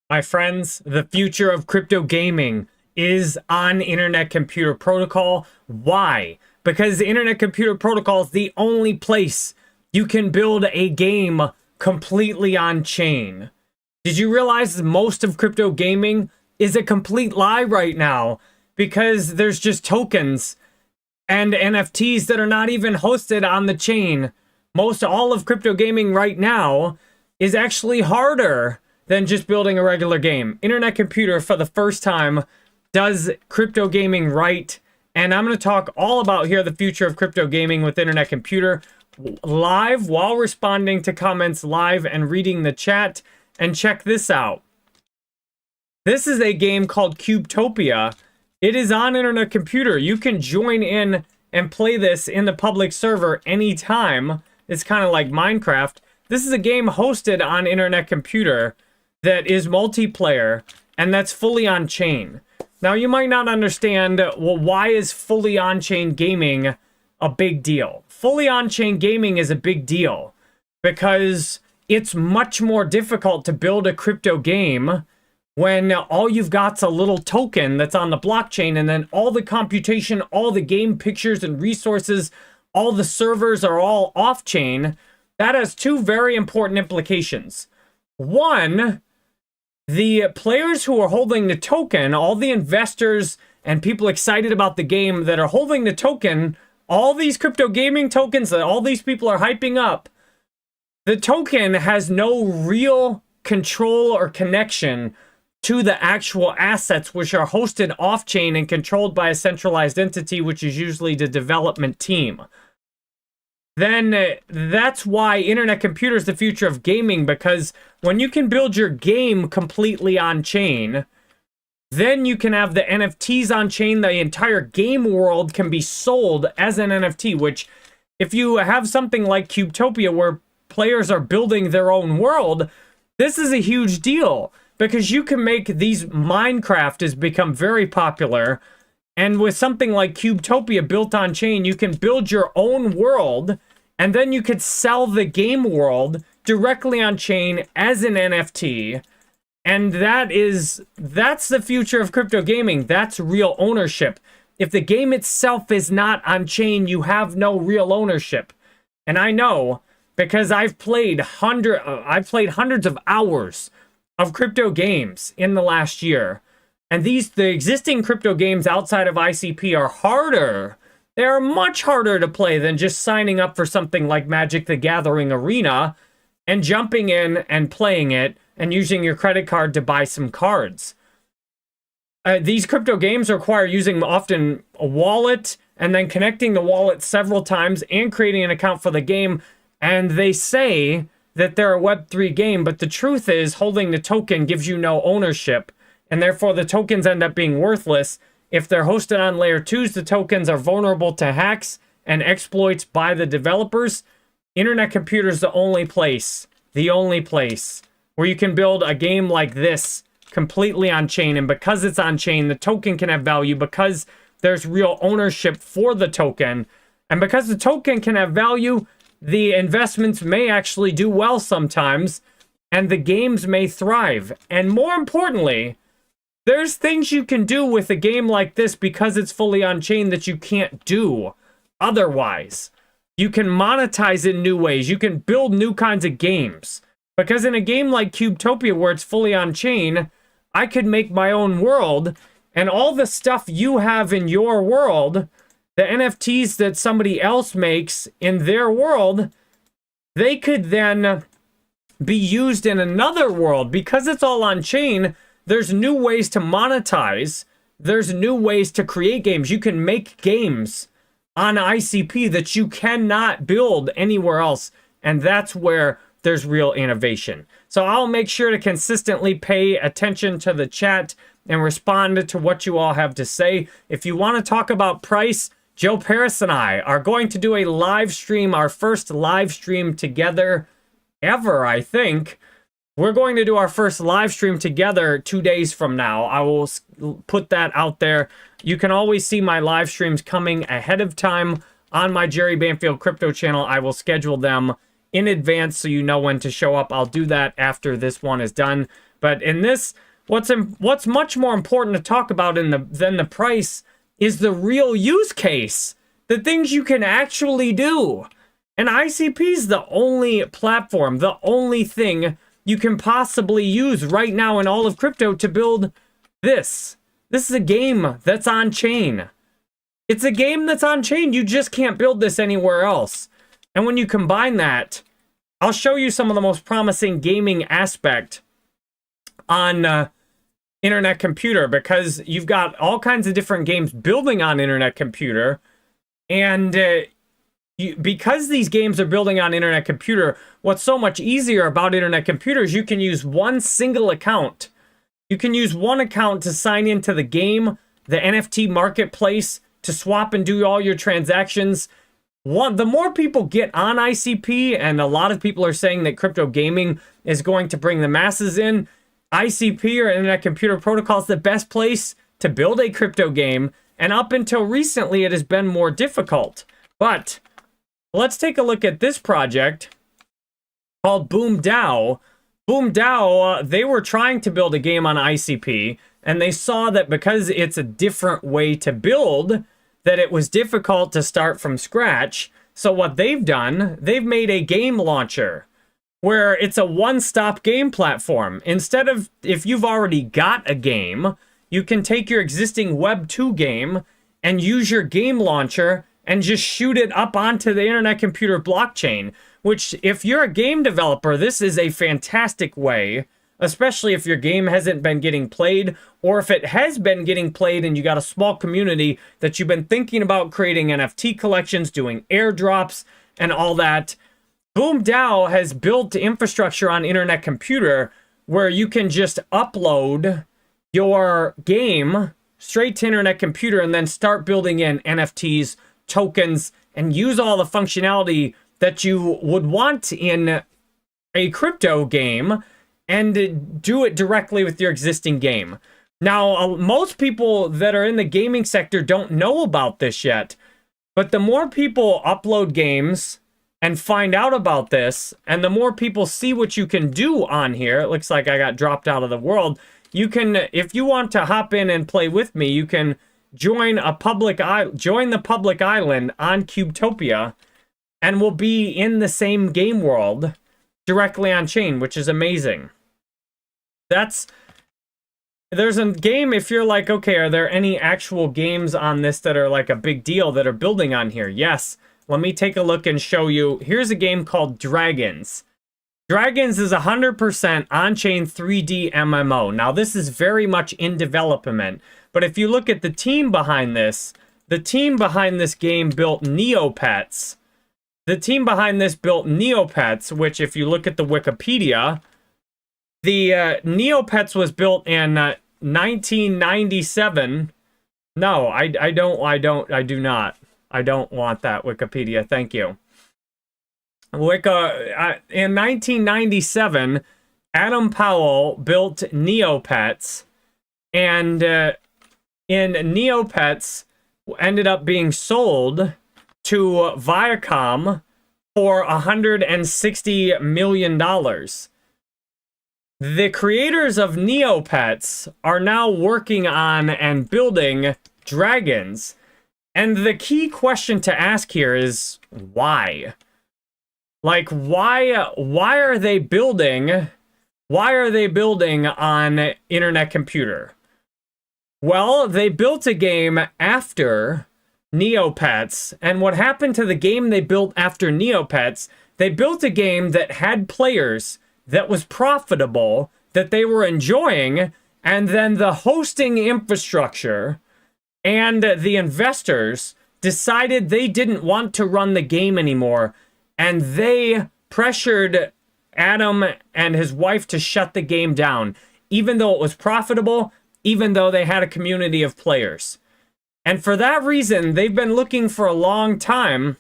My friends, the future of crypto gaming is on Internet Computer Protocol. Why? Because Internet Computer Protocol is the only place you can build a game completely on chain. Did you realize most of crypto gaming is a complete lie right now? Because there's just tokens and NFTs that are not even hosted on the chain. Most all of crypto gaming right now is actually harder than just building a regular game. Internet Computer, for the first time, does crypto gaming right. And I'm going to talk all about here the future of crypto gaming with Internet Computer live while responding to comments live and reading the chat. And check this out. This is a game called Cubetopia. It is on Internet Computer. You can join in and play this in the public server anytime. It's kind of like Minecraft. This is a game hosted on Internet Computer that is multiplayer, and that's fully on-chain. Now, you might not understand, well, why is fully on-chain gaming a big deal? Fully on-chain gaming is a big deal because it's much more difficult to build a crypto game when all you've got's a little token that's on the blockchain, and then all the computation, all the game pictures and resources, all the servers are all off-chain. That has two very important implications. One, the players who are holding the token, all the investors and people excited about the game that are holding the token, all these crypto gaming tokens that all these people are hyping up, the token has no real control or connection to the actual assets, which are hosted off-chain and controlled by a centralized entity, which is usually the development team. Then that's why Internet Computer is the future of gaming, because when you can build your game completely on-chain, then you can have the NFTs on-chain. The entire game world can be sold as an NFT, which if you have something like Cubetopia where players are building their own world, this is a huge deal because you can make these. Minecraft has become very popular, and with something like Cubetopia built on chain, you can build your own world, and then you could sell the game world directly on chain as an NFT. And that's the future of crypto gaming. That's real ownership. If the game itself is not on chain, you have no real ownership. And I know because I've played hundreds of hours of crypto games in the last year. And the existing crypto games outside of ICP are harder. They are much harder to play than just signing up for something like Magic the Gathering Arena and jumping in and playing it and using your credit card to buy some cards. These crypto games require using often a wallet and then connecting the wallet several times and creating an account for the game. And they say that they're a Web3 game, but the truth is holding the token gives you no ownership. And therefore, the tokens end up being worthless. If they're hosted on layer 2s, the tokens are vulnerable to hacks and exploits by the developers. Internet Computer is the only place where you can build a game like this completely on-chain. And because it's on-chain, the token can have value because there's real ownership for the token. And because the token can have value, the investments may actually do well sometimes, and the games may thrive. And more importantly, there's things you can do with a game like this because it's fully on-chain that you can't do otherwise. You can monetize in new ways. You can build new kinds of games. Because in a game like Cubetopia, where it's fully on-chain, I could make my own world, and all the stuff you have in your world, the NFTs that somebody else makes in their world, they could then be used in another world. Because it's all on-chain, there's new ways to monetize. There's new ways to create games. You can make games on ICP that you cannot build anywhere else. And that's where there's real innovation. So I'll make sure to consistently pay attention to the chat and respond to what you all have to say. If you want to talk about price, Joe Paris and I are going to do a live stream, our first live stream together ever, I think. We're going to do our first live stream together 2 days from now. I will put that out there. You can always see my live streams coming ahead of time on my Jerry Banfield crypto channel. I will schedule them in advance so you know when to show up. I'll do that after this one is done. But in this, what's much more important to talk about than the price is the real use case, the things you can actually do. And ICP is the only platform, the only thing you can possibly use right now in all of crypto to build this. This is a game that's on chain. It's a game that's on chain. You just can't build this anywhere else. And when you combine that, I'll show you some of the most promising gaming aspect on Internet Computer, because you've got all kinds of different games building on Internet Computer. And because these games are building on Internet Computer, what's so much easier about Internet Computer is you can use one single account. You can use one account to sign into the game, the NFT marketplace, to swap and do all your transactions. The more people get on ICP, and a lot of people are saying that crypto gaming is going to bring the masses in, ICP, or Internet Computer Protocol, is the best place to build a crypto game. And up until recently, it has been more difficult. But let's take a look at this project called BoomDAO. BoomDAO, they were trying to build a game on ICP, and they saw that because it's a different way to build, that it was difficult to start from scratch. So what they've done, they've made a game launcher where it's a one-stop game platform. Instead of, if you've already got a game, you can take your existing Web2 game and use your game launcher and just shoot it up onto the Internet Computer blockchain, which, if you're a game developer, this is a fantastic way, especially if your game hasn't been getting played, or if it has been getting played and you got a small community that you've been thinking about creating NFT collections, doing airdrops, and all that. BoomDAO has built infrastructure on Internet Computer where you can just upload your game straight to Internet Computer and then start building in NFTs, tokens, and use all the functionality that you would want in a crypto game and do it directly with your existing game. Now, most people that are in the gaming sector don't know about this yet, but the more people upload games and find out about this, and the more people see what you can do on here, it looks like I got dropped out of the world. You can, if you want to hop in and play with me, you can join the public island on Cubetopia, and we'll be in the same game world directly on chain, which is amazing. There's a game, if you're like, okay, are there any actual games on this that are like a big deal that are building on here? Yes. Let me take a look and show you. Here's a game called Dragons. Dragons is 100% on-chain 3D MMO. Now, this is very much in development, but if you look at the team behind this, the team behind this game built Neopets. The team behind this built Neopets, which, if you look at the Wikipedia, the Neopets was built in 1997. No, I do not. I don't want that, Wikipedia. Thank you. In 1997, Adam Powell built Neopets, and in Neopets ended up being sold to Viacom for $160 million. The creators of Neopets are now working on and building Dragons. And the key question to ask here is why? Like, why are they building? Why are they building on Internet Computer? Well, they built a game after Neopets, and what happened to the game they built after Neopets? They built a game that had players, that was profitable, that they were enjoying, and then the hosting infrastructure and the investors decided they didn't want to run the game anymore, and they pressured Adam and his wife to shut the game down, even though it was profitable, even though they had a community of players. And for that reason, they've been looking for a long time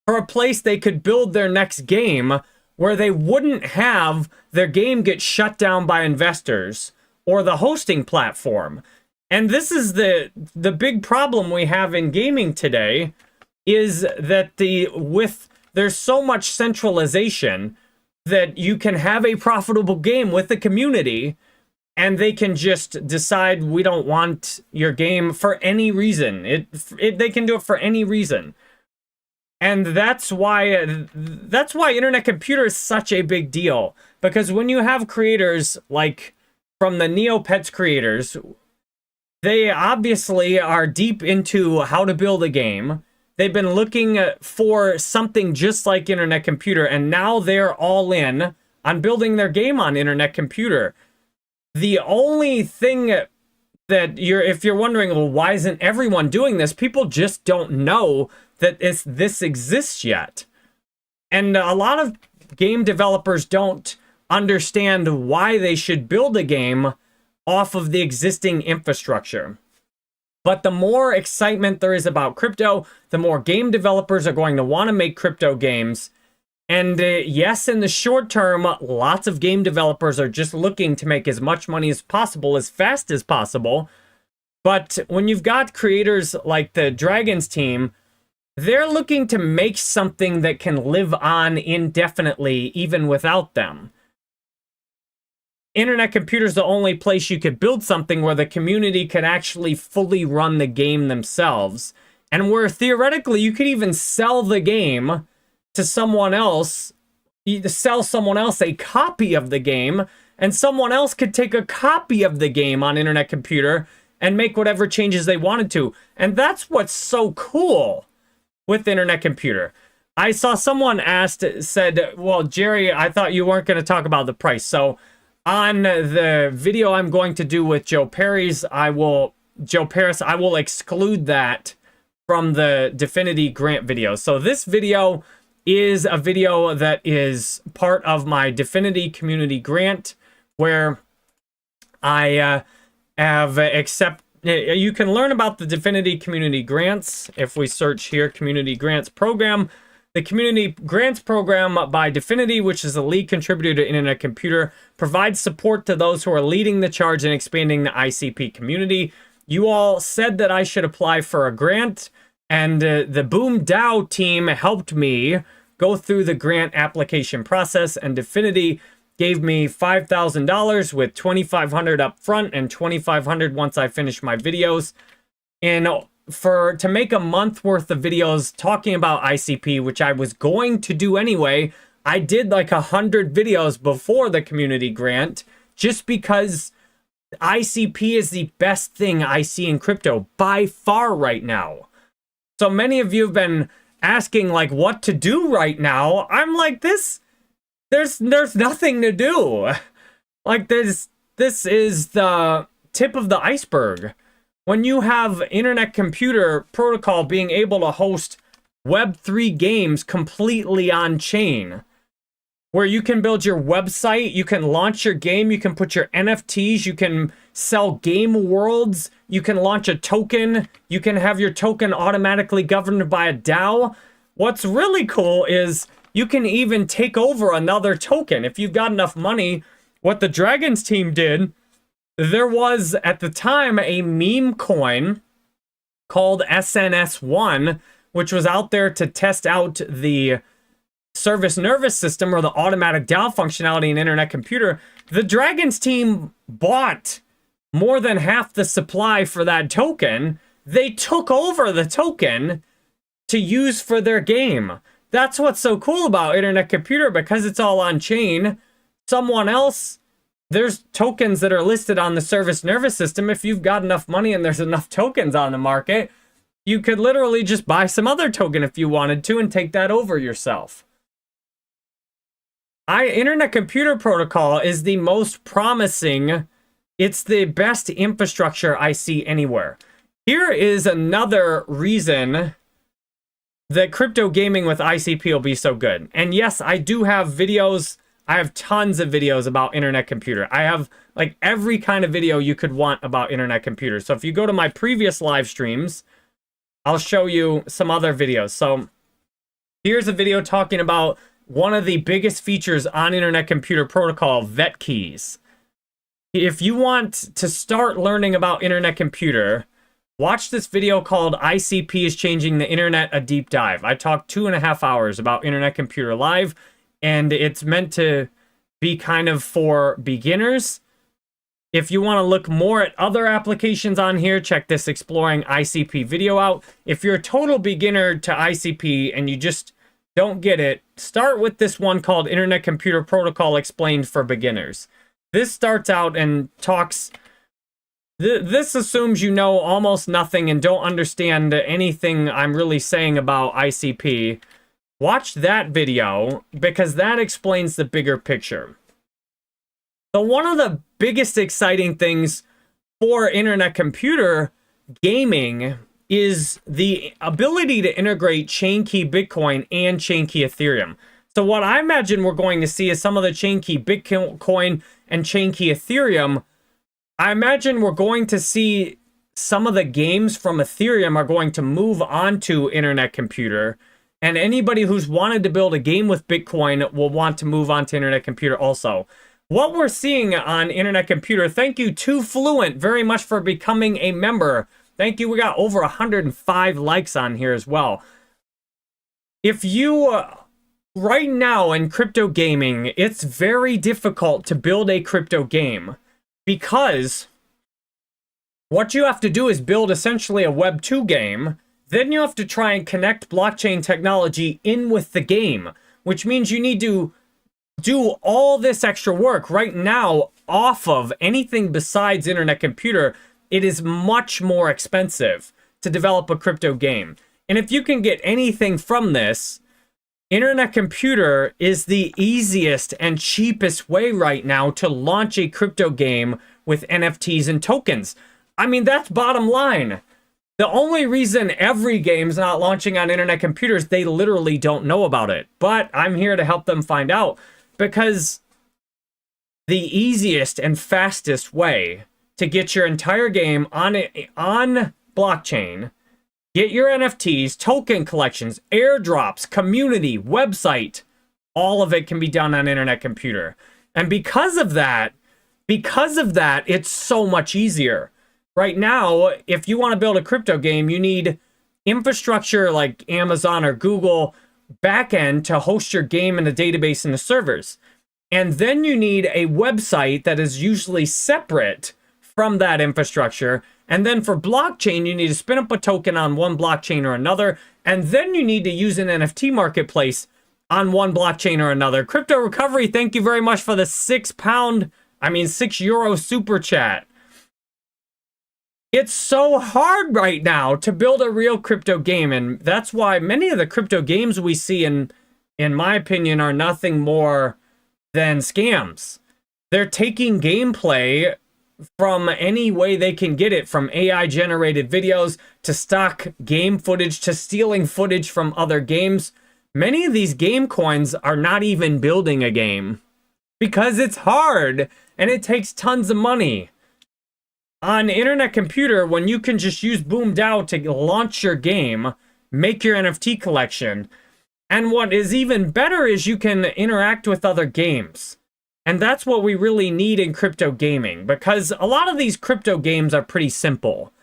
for a place they could build their next game where they wouldn't have their game get shut down by investors or the hosting platform. And this is the big problem we have in gaming today, is that there's so much centralization. that you can have a profitable game with the community and they can just decide we don't want your game for any reason. They can do it for any reason. And that's why Internet Computer is such a big deal. Because when you have creators like from the Neopets creators, they obviously are deep into how to build a game. They've been looking for something just like Internet Computer, and now they're all in on building their game on Internet Computer. The only thing that if you're wondering, well, why isn't everyone doing this? People just don't know that this exists yet. And a lot of game developers don't understand why they should build a game off of the existing infrastructure. But the more excitement there is about crypto, the more game developers are going to want to make crypto games. And yes, in the short term, lots of game developers are just looking to make as much money as possible, as fast as possible. But when you've got creators like the Dragons team, they're looking to make something that can live on indefinitely, even without them. Internet Computer is the only place you could build something where the community could actually fully run the game themselves. And where theoretically you could even sell the game to someone else, sell someone else a copy of the game, and someone else could take a copy of the game on Internet Computer and make whatever changes they wanted to. And that's what's so cool with Internet Computer. I saw someone said, well, Jerry, I thought you weren't going to talk about the price. So on the video I'm going to do with Joe Paris, I will exclude that from the Dfinity grant video. So this video is a video that is part of my Dfinity community grant, where I have you can learn about the Dfinity community grants if we search here, community grants program. The community grants program by Dfinity, which is a lead contributor to Internet Computer, provides support to those who are leading the charge in expanding the ICP community. You all said that I should apply for a grant, and the Boom DAO team helped me go through the grant application process, and Dfinity gave me $5,000 with $2,500 up front and $2,500 once I finish my videos. And to make a month worth of videos talking about ICP, which I was going to do anyway, I did like 100 videos before the community grant, just because ICP is the best thing I see in crypto by far right now. So many of you have been asking like what to do right now. I'm like, there's nothing to do. Like this is the tip of the iceberg. When you have Internet Computer Protocol being able to host Web3 games completely on chain, where you can build your website, you can launch your game, you can put your NFTs, you can sell game worlds, you can launch a token, you can have your token automatically governed by a DAO. What's really cool is you can even take over another token. If you've got enough money, what the Dragons team did, there was at the time a meme coin called SNS1, which was out there to test out the service nervous system or the automatic DAO functionality in Internet Computer. The Dragons team bought more than half the supply for that token. They took over the token to use for their game. That's what's so cool about Internet Computer, because it's all on chain. Someone else, there's tokens that are listed on the service nervous system. If you've got enough money and there's enough tokens on the market, you could literally just buy some other token if you wanted to and take that over yourself. Internet Computer Protocol is the most promising. It's the best infrastructure I see anywhere. Here is another reason that crypto gaming with ICP will be so good. And yes, I do have videos. I have tons of videos about Internet Computer. I have like every kind of video you could want about Internet Computer. So if you go to my previous live streams, I'll show you some other videos. So here's a video talking about one of the biggest features on Internet Computer Protocol, vet keys. If you want to start learning about Internet Computer, watch this video called ICP is Changing the Internet, a Deep Dive. I talked 2.5 hours about Internet Computer live. and it's meant to be kind of for beginners. If you want to look more at other applications on here, check this Exploring ICP video out. If you're a total beginner to ICP and you just don't get it, start with this one called Internet Computer Protocol Explained for Beginners. This starts out and talks... This assumes you know almost nothing and don't understand anything I'm really saying about ICP. Watch that video because that explains the bigger picture. So one of the biggest exciting things for internet computer gaming is the ability to integrate chain key Bitcoin and chain key Ethereum. So what I imagine we're going to see is some of the chain key Bitcoin and chain key Ethereum. I imagine we're going to see some of the games from Ethereum are going to move on to internet computer. And anybody who's wanted to build a game with Bitcoin will want to move on to internet computer also. What we're seeing on internet computer, thank you to Fluent very much for becoming a member. Thank you. We got over 105 likes on here as well. If you, right now in crypto gaming, it's very difficult to build a crypto game because what you have to do is build essentially a Web2 game. Then you have to try and connect blockchain technology in with the game, which means you need to do all this extra work right now off of anything besides internet computer. It is much more expensive to develop a crypto game. And if you can get anything from this, internet computer is the easiest and cheapest way right now to launch a crypto game with NFTs and tokens. I mean, that's bottom line. The only reason every game's not launching on internet computers, they literally don't know about it. But I'm here to help them find out. Because the easiest and fastest way to get your entire game on blockchain, get your NFTs, token collections, airdrops, community, website, all of it can be done on internet computer. And because of that, it's so much easier. Right now, if you want to build a crypto game, you need infrastructure like Amazon or Google backend to host your game in a database and the servers. And then you need a website that is usually separate from that infrastructure. And then for blockchain, you need to spin up a token on one blockchain or another. And then you need to use an NFT marketplace on one blockchain or another. Crypto Recovery, thank you very much for the €6 super chat. It's so hard right now to build a real crypto game, and that's why many of the crypto games we see, in my opinion, are nothing more than scams. They're taking gameplay from any way they can get it, from AI-generated videos to stock game footage to stealing footage from other games. Many of these game coins are not even building a game because it's hard and it takes tons of money. On internet computer, when you can just use BoomDAO to launch your game, make your NFT collection, and what is even better is you can interact with other games. And that's what we really need in crypto gaming, because a lot of these crypto games are pretty simple.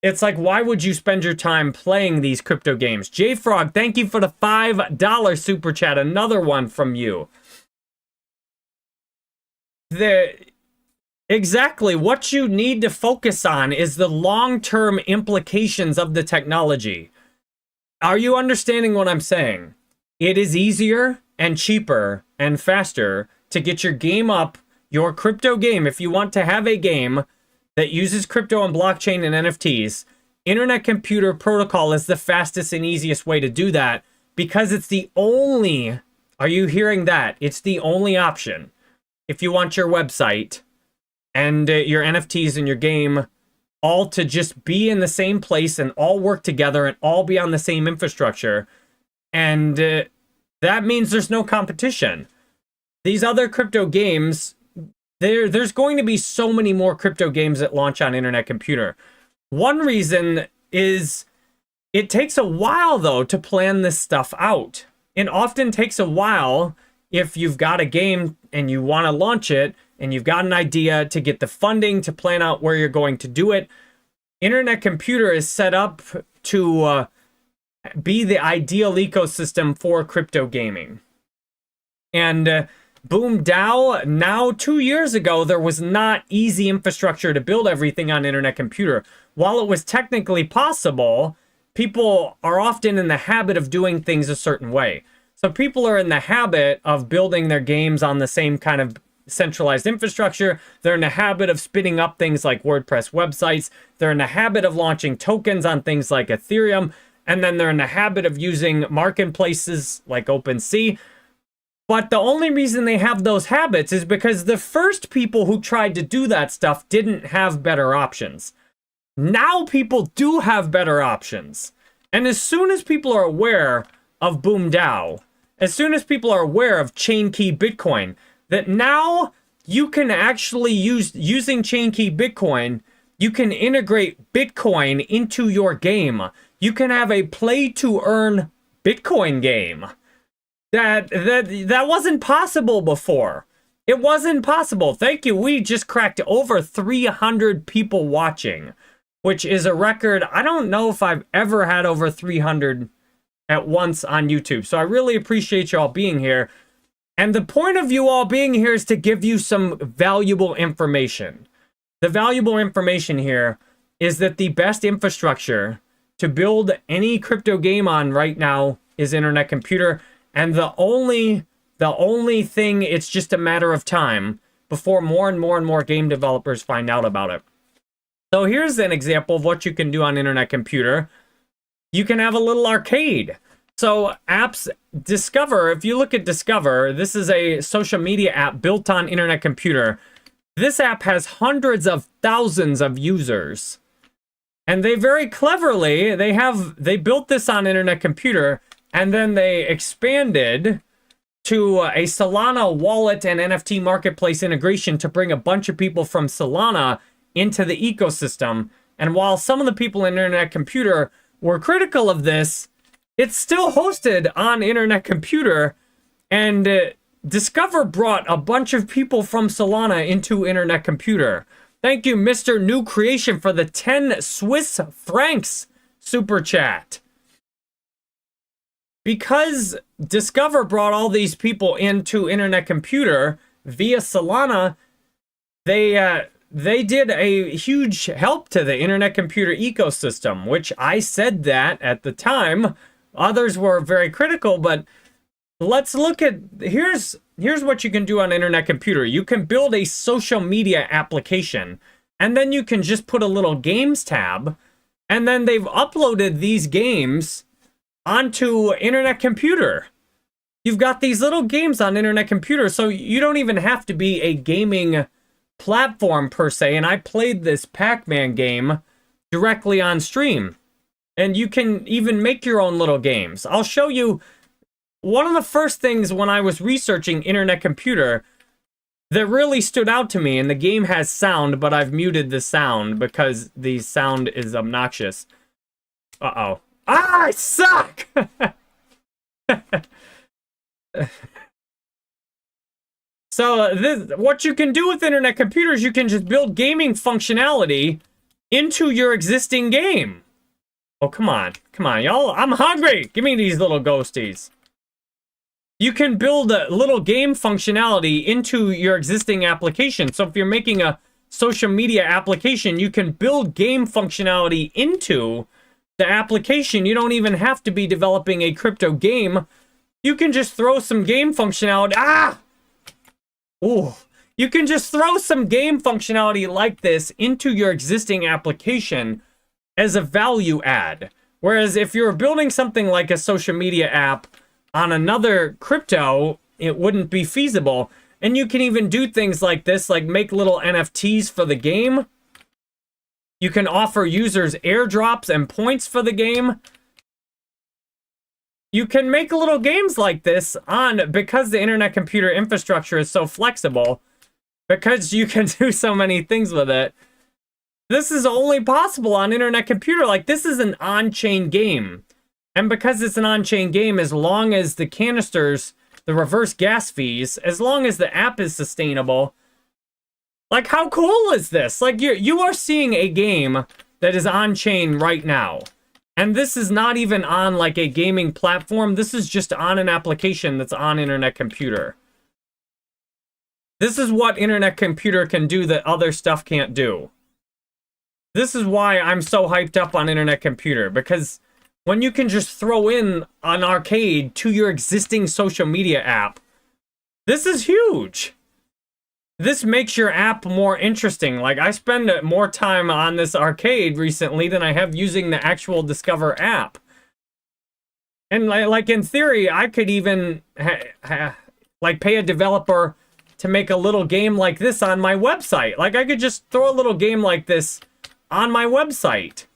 It's like, why would you spend your time playing these crypto games? JFrog, thank you for the $5 super chat. Another one from you. Exactly. What you need to focus on is the long-term implications of the technology. Are you understanding what I'm saying? It is easier and cheaper and faster to get your game up, your crypto game. If you want to have a game that uses crypto and blockchain and NFTs, Internet Computer Protocol is the fastest and easiest way to do that because it's the only, are you hearing that? It's the only option. If you want your website and your NFTs and your game all to just be in the same place and all work together and all be on the same infrastructure. And that means there's no competition. These other crypto games, there's going to be so many more crypto games that launch on internet computer. One reason is it takes a while, though, to plan this stuff out. It often takes a while if you've got a game and you want to launch it, and you've got an idea to get the funding to plan out where you're going to do it. Internet computer is set up to be the ideal ecosystem for crypto gaming. And Boom DAO, now 2 years ago, there was not easy infrastructure to build everything on internet computer. While it was technically possible, people are often in the habit of doing things a certain way. So people are in the habit of building their games on the same kind of centralized infrastructure. They're in the habit of spinning up things like WordPress websites. They're in the habit of launching tokens on things like Ethereum. And then they're in the habit of using marketplaces like OpenSea. But the only reason they have those habits is because the first people who tried to do that stuff didn't have better options. Now people do have better options. And as soon as people are aware of Boom DAO, as soon as people are aware of ChainKey Bitcoin, that now you can actually using ChainKey Bitcoin, you can integrate Bitcoin into your game. You can have a play-to-earn Bitcoin game. That wasn't possible before. It wasn't possible. Thank you. We just cracked over 300 people watching, which is a record. I don't know if I've ever had over 300 at once on YouTube. So I really appreciate you all being here. And the point of you all being here is to give you some valuable information. The valuable information here is that the best infrastructure to build any crypto game on right now is internet computer. And the only thing, it's just a matter of time before more and more game developers find out about it. So here's an example of what you can do on internet computer. You can have a little arcade. So apps, Discover, if you look at Discover, this is a social media app built on internet computer. This app has hundreds of thousands of users. And they very cleverly, they built this on internet computer, and then they expanded to a Solana wallet and NFT marketplace integration to bring a bunch of people from Solana into the ecosystem. And while some of the people in internet computer were critical of this, it's still hosted on internet computer. And Discover brought a bunch of people from Solana into internet computer. Thank you, Mr. New Creation, for the 10 Swiss francs super chat. Because Discover brought all these people into internet computer via Solana, they did a huge help to the internet computer ecosystem, which I said that at the time. Others were very critical, but let's look at, here's what you can do on internet computer. You can build a social media application, and then you can just put a little games tab, and then they've uploaded these games onto internet computer. You've got these little games on internet computer, so you don't even have to be a gaming platform per se. And I played this Pac-Man game directly on stream. And you can even make your own little games. I'll show you one of the first things when I was researching internet computer that really stood out to me, and the game has sound, but I've muted the sound because the sound is obnoxious. Uh-oh. Ah, I suck! So what you can do with internet computers, you can just build gaming functionality into your existing game. Oh, come on, y'all. I'm hungry. Give me these little ghosties. You can build a little game functionality into your existing application. So if you're making a social media application, you can build game functionality into the application. You don't even have to be developing a crypto game. You can just throw some game functionality. Ah! Ooh. You can just throw some game functionality like this into your existing application as a value add. Whereas if you're building something like a social media app on another crypto, it wouldn't be feasible. And you can even do things like this, like make little NFTs for the game. You can offer users airdrops and points for the game. You can make little games like this because the internet computer infrastructure is so flexible, because you can do so many things with it. This is only possible on internet computer. Like, this is an on-chain game. And because it's an on-chain game, as long as the canisters, the reverse gas fees, as long as the app is sustainable, like, how cool is this? Like, you are seeing a game that is on-chain right now. And this is not even on, like, a gaming platform. This is just on an application that's on internet computer. This is what Internet Computer can do that other stuff can't do. This is why I'm so hyped up on Internet Computer, because when you can just throw in an arcade to your existing social media app, this is huge. This makes your app more interesting. Like, I spend more time on this arcade recently than I have using the actual Discover app. And like in theory, I could even like pay a developer to make a little game like this on my website. Like, I could just throw a little game like this on my website.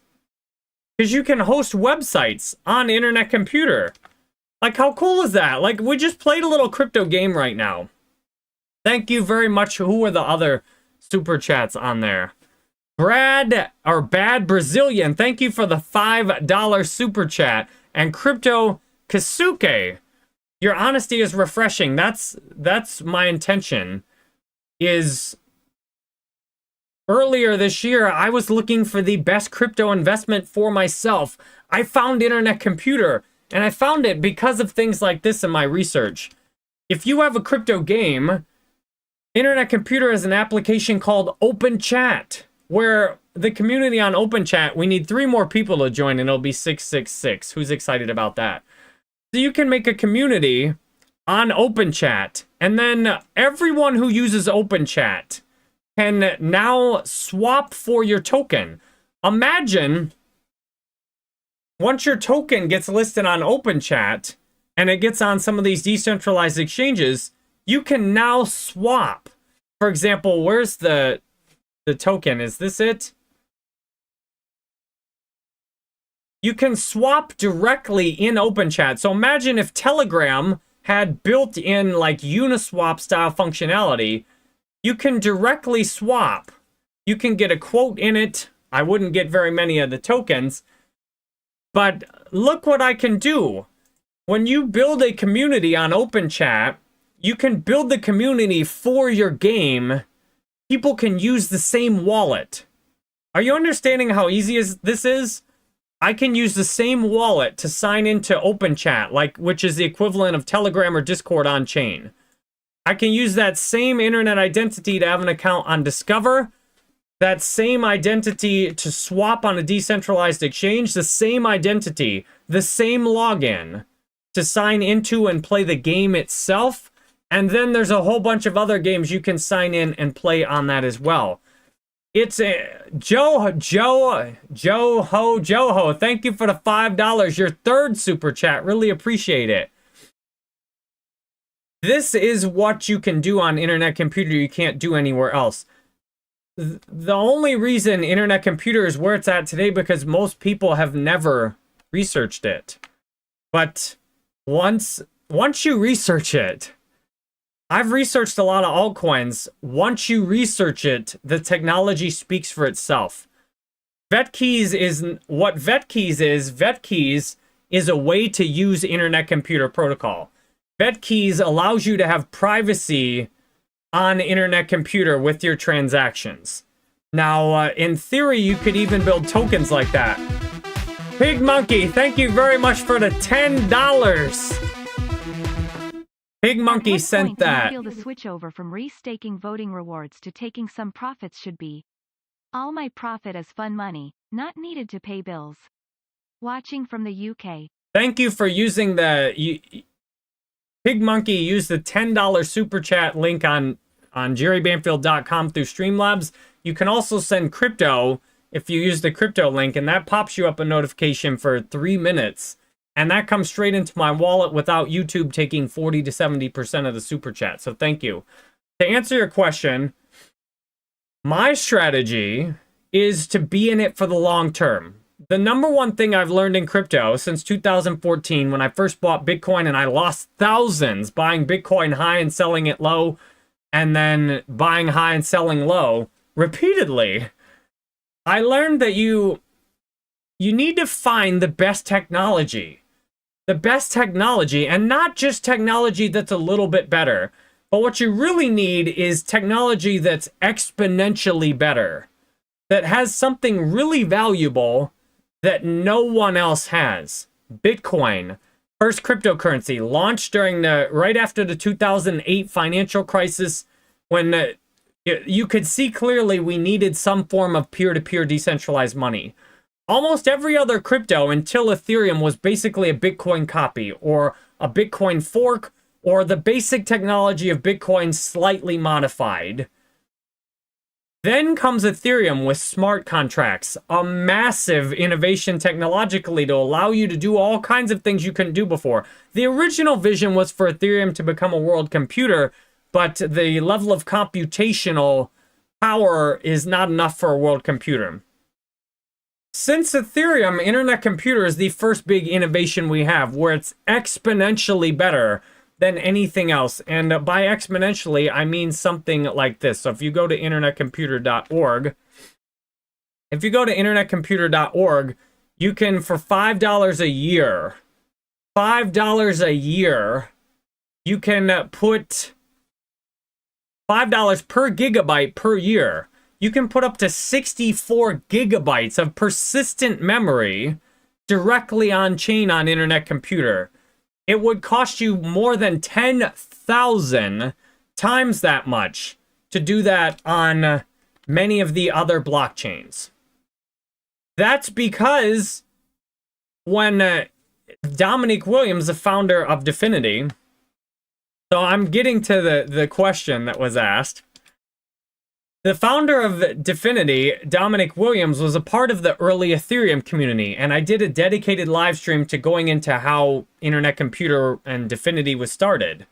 Because you can host websites on Internet Computer. Like, how cool is that? Like, we just played a little crypto game right now. Thank you very much. Who are the other super chats on there? Bad Brazilian, thank you for the $5 super chat. And Crypto Kasuke, your honesty is refreshing. That's my intention. Is earlier this year, I was looking for the best crypto investment for myself. I found Internet Computer, and I found it because of things like this in my research. If you have a crypto game, Internet Computer has an application called Open Chat, where the community on Open Chat, we need 3 more people to join, and it'll be 666. Who's excited about that? So you can make a community on Open Chat, and then everyone who uses Open Chat can now swap for your token. Imagine once your token gets listed on Open Chat and it gets on some of these decentralized exchanges, you can now swap. For example, where's the token? Is this it? You can swap directly in Open Chat. So imagine if Telegram had built-in like Uniswap style functionality. You can directly swap. You can get a quote in it. I wouldn't get very many of the tokens. But look what I can do. When you build a community on Open Chat, you can build the community for your game. People can use the same wallet. Are you understanding how easy this is? I can use the same wallet to sign into Open Chat, which is the equivalent of Telegram or Discord on chain. I can use that same internet identity to have an account on Discover, that same identity to swap on a decentralized exchange, the same identity, the same login to sign into and play the game itself. And then there's a whole bunch of other games you can sign in and play on that as well. It's Joho. Thank you for the $5. Your 3rd super chat. Really appreciate it. This is what you can do on Internet Computer you can't do anywhere else. The only reason Internet Computer is where it's at today because most people have never researched it. But once you research it, I've researched a lot of altcoins. Once you research it, the technology speaks for itself. VetKeys is what VetKeys is. VetKeys is a way to use Internet Computer Protocol. VetKeys allows you to have privacy on Internet Computer with your transactions. Now, in theory, you could even build tokens like that. Pig Monkey, thank you very much for the $10. Pig Monkey sent that. Do you feel the switch over from restaking voting rewards to taking some profits should be? All my profit is fun money, not needed to pay bills. Watching from the UK. Thank you for using the... Pig Monkey used the $10 super chat link on jerrybanfield.com through Streamlabs. You can also send crypto if you use the crypto link, and that pops you up a notification for 3 minutes. And that comes straight into my wallet without YouTube taking 40 to 70% of the super chat. So thank you. To answer your question, my strategy is to be in it for the long term. The number one thing I've learned in crypto since 2014 when I first bought Bitcoin and I lost thousands buying Bitcoin high and selling it low, and then buying high and selling low repeatedly, I learned that you need to find the best technology. The best technology, and not just technology that's a little bit better, but what you really need is technology that's exponentially better, that has something really valuable that no one else has. Bitcoin, first cryptocurrency, launched during right after the 2008 financial crisis. when you could see clearly we needed some form of peer-to-peer decentralized money. Almost every other crypto until Ethereum was basically a Bitcoin copy or a Bitcoin fork or the basic technology of Bitcoin slightly modified. Then comes Ethereum with smart contracts, a massive innovation technologically to allow you to do all kinds of things you couldn't do before. The original vision was for Ethereum to become a world computer, but the level of computational power is not enough for a world computer. Since Ethereum, Internet Computer is the first big innovation we have, where it's exponentially better than anything else. And by exponentially, I mean something like this. So if you go to internetcomputer.org, you can, for $5 a year, you can put $5 per gigabyte per year. You can put up to 64 gigabytes of persistent memory directly on chain on Internet Computer. It would cost you more than 10,000 times that much to do that on many of the other blockchains. That's because when Dominic Williams, the founder of Dfinity, so I'm getting to the question that was asked. The founder of Dfinity, Dominic Williams, was a part of the early Ethereum community, and I did a dedicated live stream to going into how Internet Computer and Dfinity was started.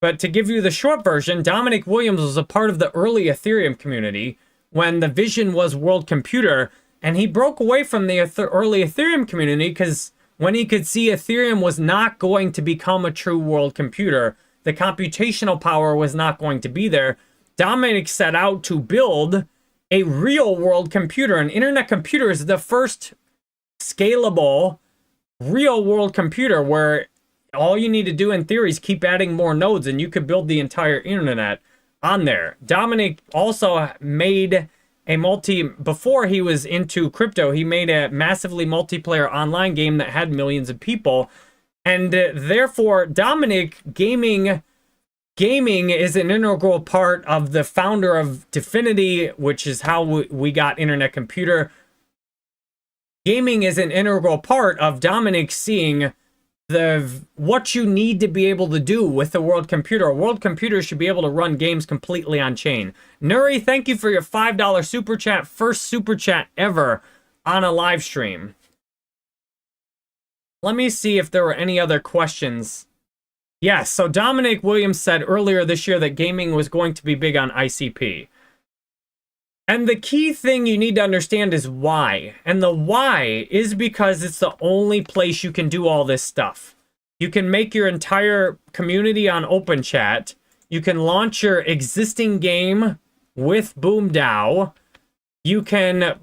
But to give you the short version, Dominic Williams was a part of the early Ethereum community when the vision was world computer, and he broke away from the early Ethereum community because when he could see Ethereum was not going to become a true world computer, the computational power was not going to be there, Dominic set out to build a real world computer. An Internet Computer is the first scalable real world computer where all you need to do in theory is keep adding more nodes and you could build the entire internet on there. Dominic also made before he was into crypto, he made a massively multiplayer online game that had millions of people. And therefore, Dominic, gaming is an integral part of the founder of Dfinity, which is how we got Internet Computer. Gaming is an integral part of Dominic seeing what you need to be able to do with a world computer. A world computer should be able to run games completely on chain. Nuri, thank you for your $5 super chat. First super chat ever on a live stream. Let me see if there were any other questions. Yes, so Dominic Williams said earlier this year that gaming was going to be big on ICP. And the key thing you need to understand is why. And the why is because it's the only place you can do all this stuff. You can make your entire community on open chat. You can launch your existing game with BoomDAO. You can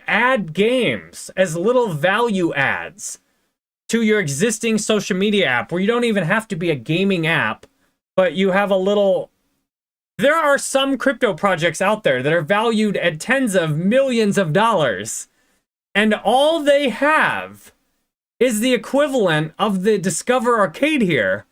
add games as little value adds to your existing social media app, where you don't even have to be a gaming app, but you have a little... There are some crypto projects out there that are valued at tens of millions of dollars, and all they have is the equivalent of the Discover Arcade here.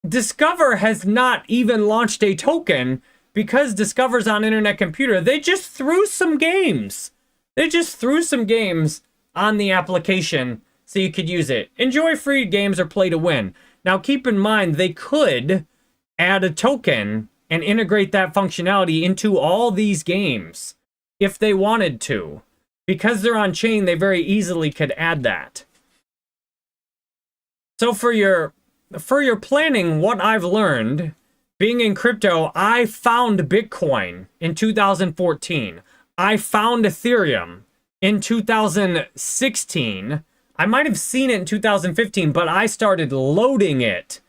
Discover has not even launched a token because Discover's on Internet Computer. They just threw some games. They just threw some games on the application so you could use it. Enjoy free games or play to win. Now keep in mind, they could add a token and integrate that functionality into all these games if they wanted to. Because they're on chain, they very easily could add that. So for your planning, what I've learned, being in crypto, I found Bitcoin in 2014. I found Ethereum in 2016. I might have seen it in 2015, but I started loading it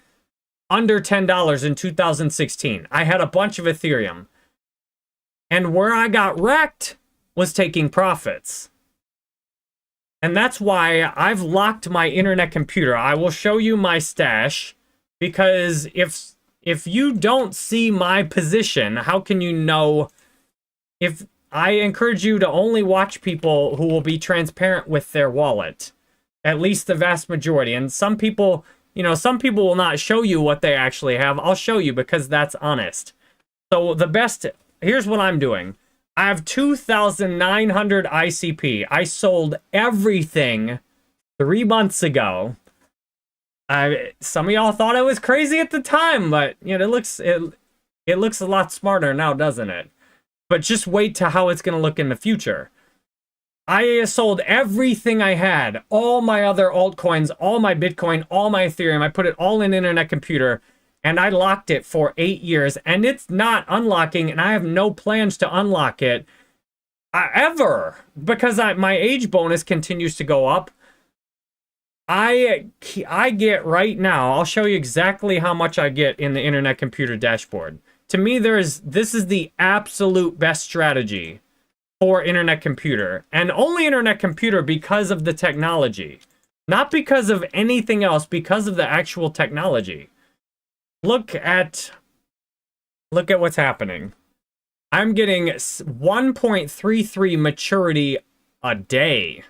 under $10 in 2016. I had a bunch of Ethereum. And where I got wrecked was taking profits. And that's why I've locked my Internet Computer. I will show you my stash, because if you don't see my position, how can you know? If I encourage you to only watch people who will be transparent with their wallet. At least the vast majority. And some people, some people will not show you what they actually have. I'll show you because that's honest. So the best, here's what I'm doing. I have 2,900 ICP. I sold everything 3 months ago. Some of y'all thought I was crazy at the time, but you know, it looks a lot smarter now, doesn't it? But just wait to how it's going to look in the future. I sold everything I had, all my other altcoins, all my Bitcoin, all my Ethereum. I put it all in Internet Computer, and I locked it for 8 years, and it's not unlocking, and I have no plans to unlock it ever, because my age bonus continues to go up. I get right now, I'll show you exactly how much I get in the Internet Computer dashboard. To me, this is the absolute best strategy for Internet Computer, and only Internet Computer because of the technology, not because of anything else, because of the actual technology. Look at what's happening. I'm getting 1.33 maturity a day.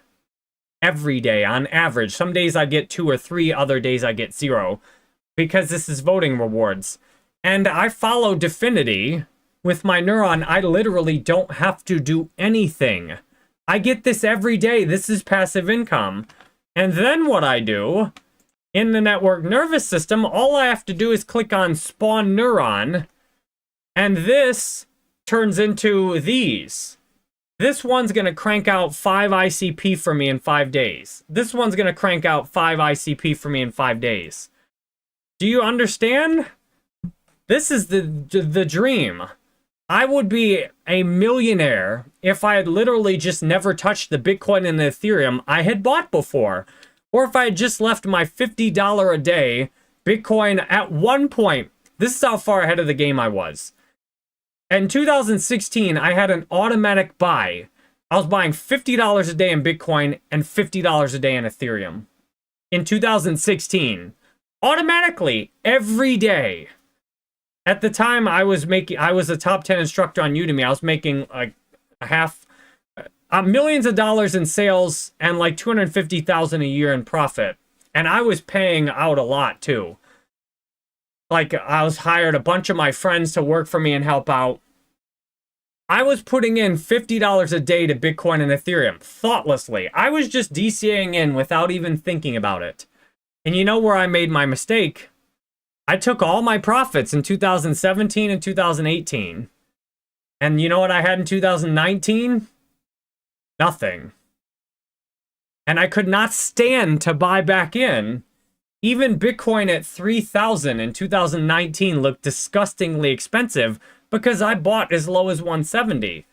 Every day on average. Some days I get 2 or 3, other days I get 0, because this is voting rewards. And I follow Definity with my Neuron. I literally don't have to do anything. I get this every day. This is passive income. And then what I do in the network nervous system, all I have to do is click on spawn neuron, and this turns into these. This one's going to crank out 5 ICP for me in 5 days. This one's going to crank out 5 ICP for me in 5 days. Do you understand? This is the dream. I would be a millionaire if I had literally just never touched the Bitcoin and the Ethereum I had bought before. Or if I had just left my $50 a day Bitcoin at one point. This is how far ahead of the game I was. In 2016, I had an automatic buy. I was buying $50 a day in Bitcoin and $50 a day in Ethereum. In 2016, automatically, every day. At the time, I was a top 10 instructor on Udemy. I was making like millions of dollars in sales and like $250,000 a year in profit. And I was paying out a lot too. Like, I was hired a bunch of my friends to work for me and help out. I was putting in $50 a day to Bitcoin and Ethereum thoughtlessly. I was just DCAing in without even thinking about it. And you know where I made my mistake? I took all my profits in 2017 and 2018. And you know what I had in 2019? Nothing. And I could not stand to buy back in. Even Bitcoin at 3,000 in 2019 looked disgustingly expensive because I bought as low as 170.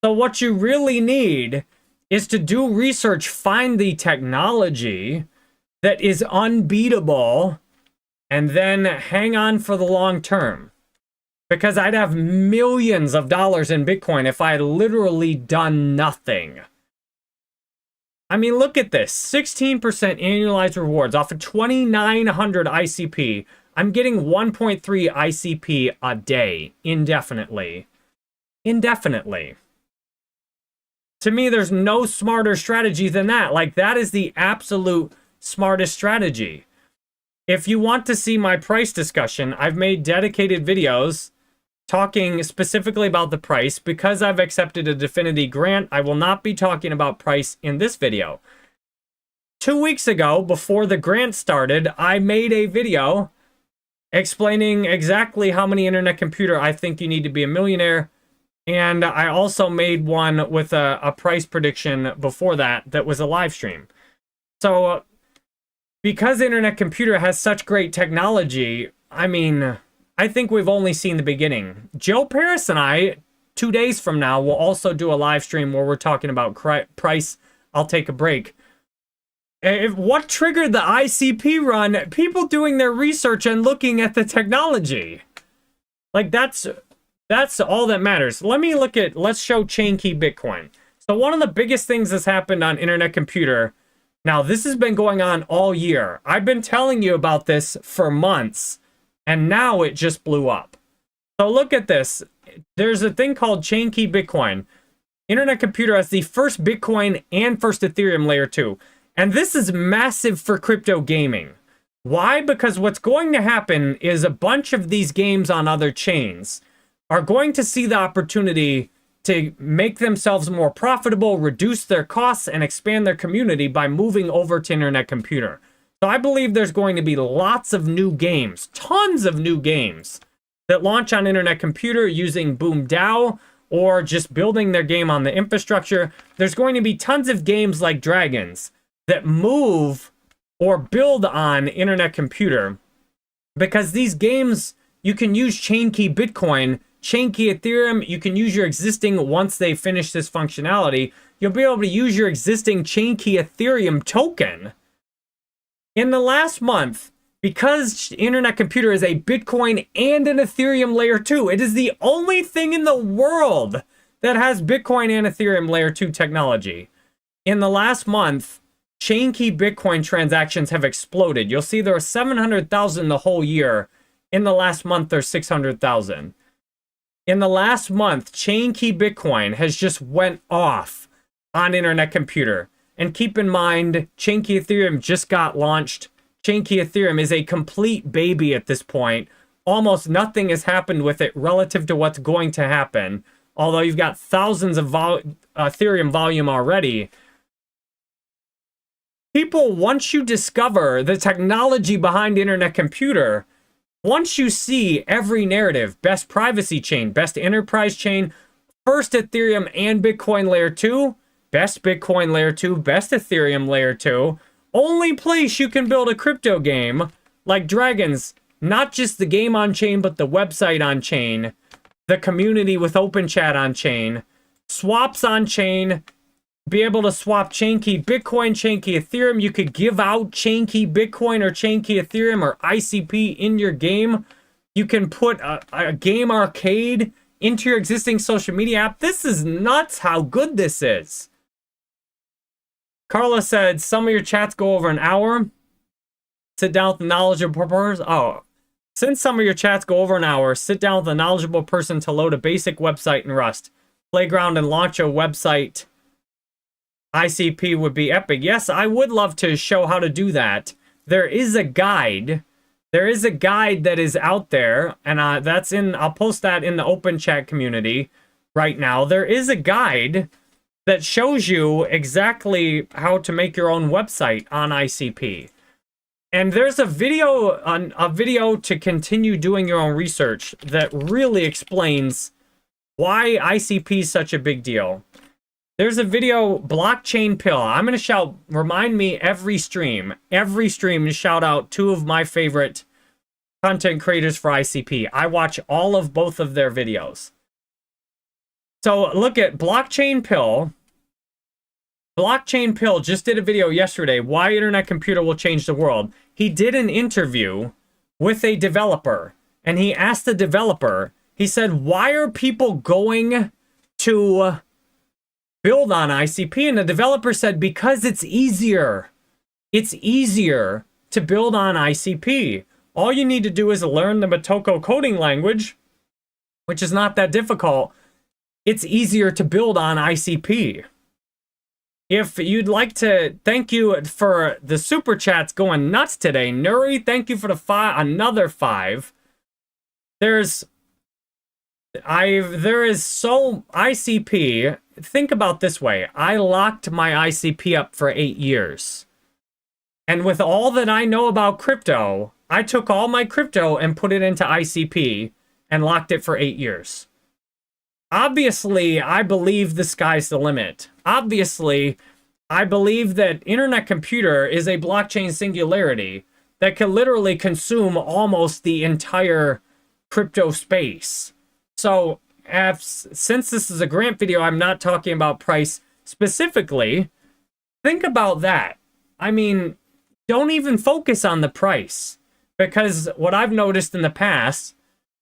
So what you really need is to do research, find the technology that is unbeatable, and then hang on for the long term. Because I'd have millions of dollars in Bitcoin if I had literally done nothing. I mean, look at this. 16% annualized rewards off of 2,900 ICP. I'm getting 1.3 ICP a day, indefinitely. Indefinitely. To me, there's no smarter strategy than that. Like, that is the absolute smartest strategy. If you want to see my price discussion, I've made dedicated videos talking specifically about the price. Because I've accepted a Definity grant, I will not be talking about price in this video. 2 weeks ago, before the grant started, I made a video explaining exactly how many Internet Computer I think you need to be a millionaire. And I also made one with a price prediction before that was a live stream. So because Internet Computer has such great technology, I mean, I think we've only seen the beginning. Joe Paris and I, 2 days from now, will also do a live stream where we're talking about price. I'll take a break. What triggered the ICP run? People doing their research and looking at the technology. Like, that's all that matters. Let's show Chain Key Bitcoin. So one of the biggest things that's happened on Internet Computer, now this has been going on all year. I've been telling you about this for months, and now it just blew up. So look at this. There's a thing called Chain Key Bitcoin. Internet Computer has the first Bitcoin and first Ethereum layer 2. And this is massive for crypto gaming. Why? Because what's going to happen is a bunch of these games on other chains are going to see the opportunity to make themselves more profitable, reduce their costs, and expand their community by moving over to Internet Computer. So I believe there's going to be lots of new games, tons of new games that launch on Internet Computer using Boom DAO or just building their game on the infrastructure. There's going to be tons of games like Dragons that move or build on Internet Computer, because these games, you can use chain key Bitcoin, chain key Ethereum. You can use your existing, once they finish this functionality, you'll be able to use your existing chain key Ethereum token. In the last month, because Internet Computer is a Bitcoin and an Ethereum layer 2, it is the only thing in the world that has Bitcoin and Ethereum layer 2 technology. In the last month, chain key Bitcoin transactions have exploded. You'll see there were 700,000 the whole year. In the last month, there's 600,000. In the last month, chain key Bitcoin has just went off on Internet Computer. And keep in mind, chain key Ethereum just got launched. Chain key Ethereum is a complete baby at this point. Almost nothing has happened with it relative to what's going to happen. Although you've got thousands of Ethereum volume already. People, once you discover the technology behind Internet Computer, once you see every narrative, best privacy chain, best enterprise chain, first Ethereum and Bitcoin layer 2, best Bitcoin layer 2, best Ethereum layer 2, only place you can build a crypto game like Dragons, not just the game on chain, but the website on chain, the community with open chat on chain, swaps on chain, be able to swap chain key Bitcoin, chain key Ethereum. You could give out chain key Bitcoin or chain key Ethereum or ICP in your game. You can put a game arcade into your existing social media app. This is nuts how good this is. Carla said, some of your chats go over an hour. Sit down with a knowledgeable person. Oh, since some of your chats go over an hour, sit down with a knowledgeable person to load a basic website in Rust. Playground and launch a website. ICP would be epic. Yes, I would love to show how to do that. There is a guide. There is a guide that is out there, and that's in, I'll post that in the open chat community right now. There is a guide that shows you exactly how to make your own website on ICP. And there's a video to continue doing your own research that really explains why ICP is such a big deal. There's a video, Blockchain Pill. I'm going to remind me every stream to shout out two of my favorite content creators for ICP. I watch all of both of their videos. So look at Blockchain Pill. Blockchain Pill just did a video yesterday, why Internet Computer will change the world. He did an interview with a developer, and he asked the developer, he said, why are people going to build on ICP? And the developer said, because it's easier. It's easier to build on ICP. All you need to do is learn the Motoko coding language, which is not that difficult. It's easier to build on ICP. If you'd like to, thank you for the super chats going nuts today. Nuri, thank you for the another 5. There is so ICP. Think about this way. I locked my ICP up for 8 years. And with all that I know about crypto, I took all my crypto and put it into ICP and locked it for 8 years. Obviously, I believe the sky's the limit. Obviously, I believe that Internet Computer is a blockchain singularity that can literally consume almost the entire crypto space. So, since this is a grant video, I'm not talking about price specifically. Think about that. I mean, don't even focus on the price. Because what I've noticed in the past,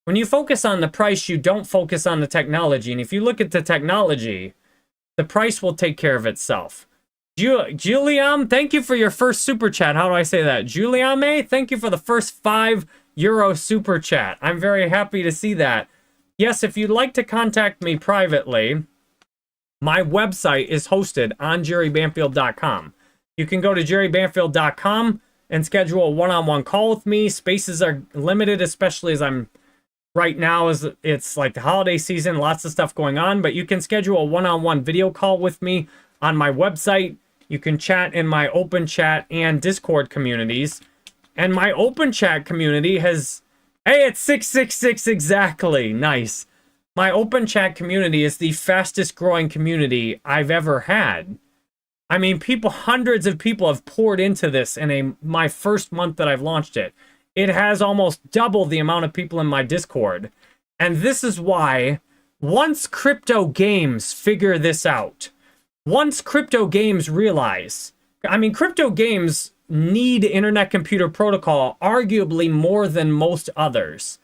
when you focus on the price, you don't focus on the technology. And if you look at the technology, the price will take care of itself. Juliam, thank you for your first super chat. How do I say that? Juliame, thank you for the first €5 super chat. I'm very happy to see that. Yes, if you'd like to contact me privately, my website is hosted on jerrybanfield.com. You can go to jerrybanfield.com and schedule a one-on-one call with me. Spaces are limited, especially as I'm right now is it's like the holiday season, lots of stuff going on, but you can schedule a one-on-one video call with me on my website. You can chat in my open chat and Discord communities. And my open chat community has, hey, it's 666 exactly. Nice. My open chat community is the fastest growing community I've ever had. I mean, hundreds of people have poured into this in my first month that I've launched it. It has almost double the amount of people in my Discord. And this is why, once crypto games figure this out, once crypto games realize, I mean, crypto games need Internet Computer Protocol arguably more than most others.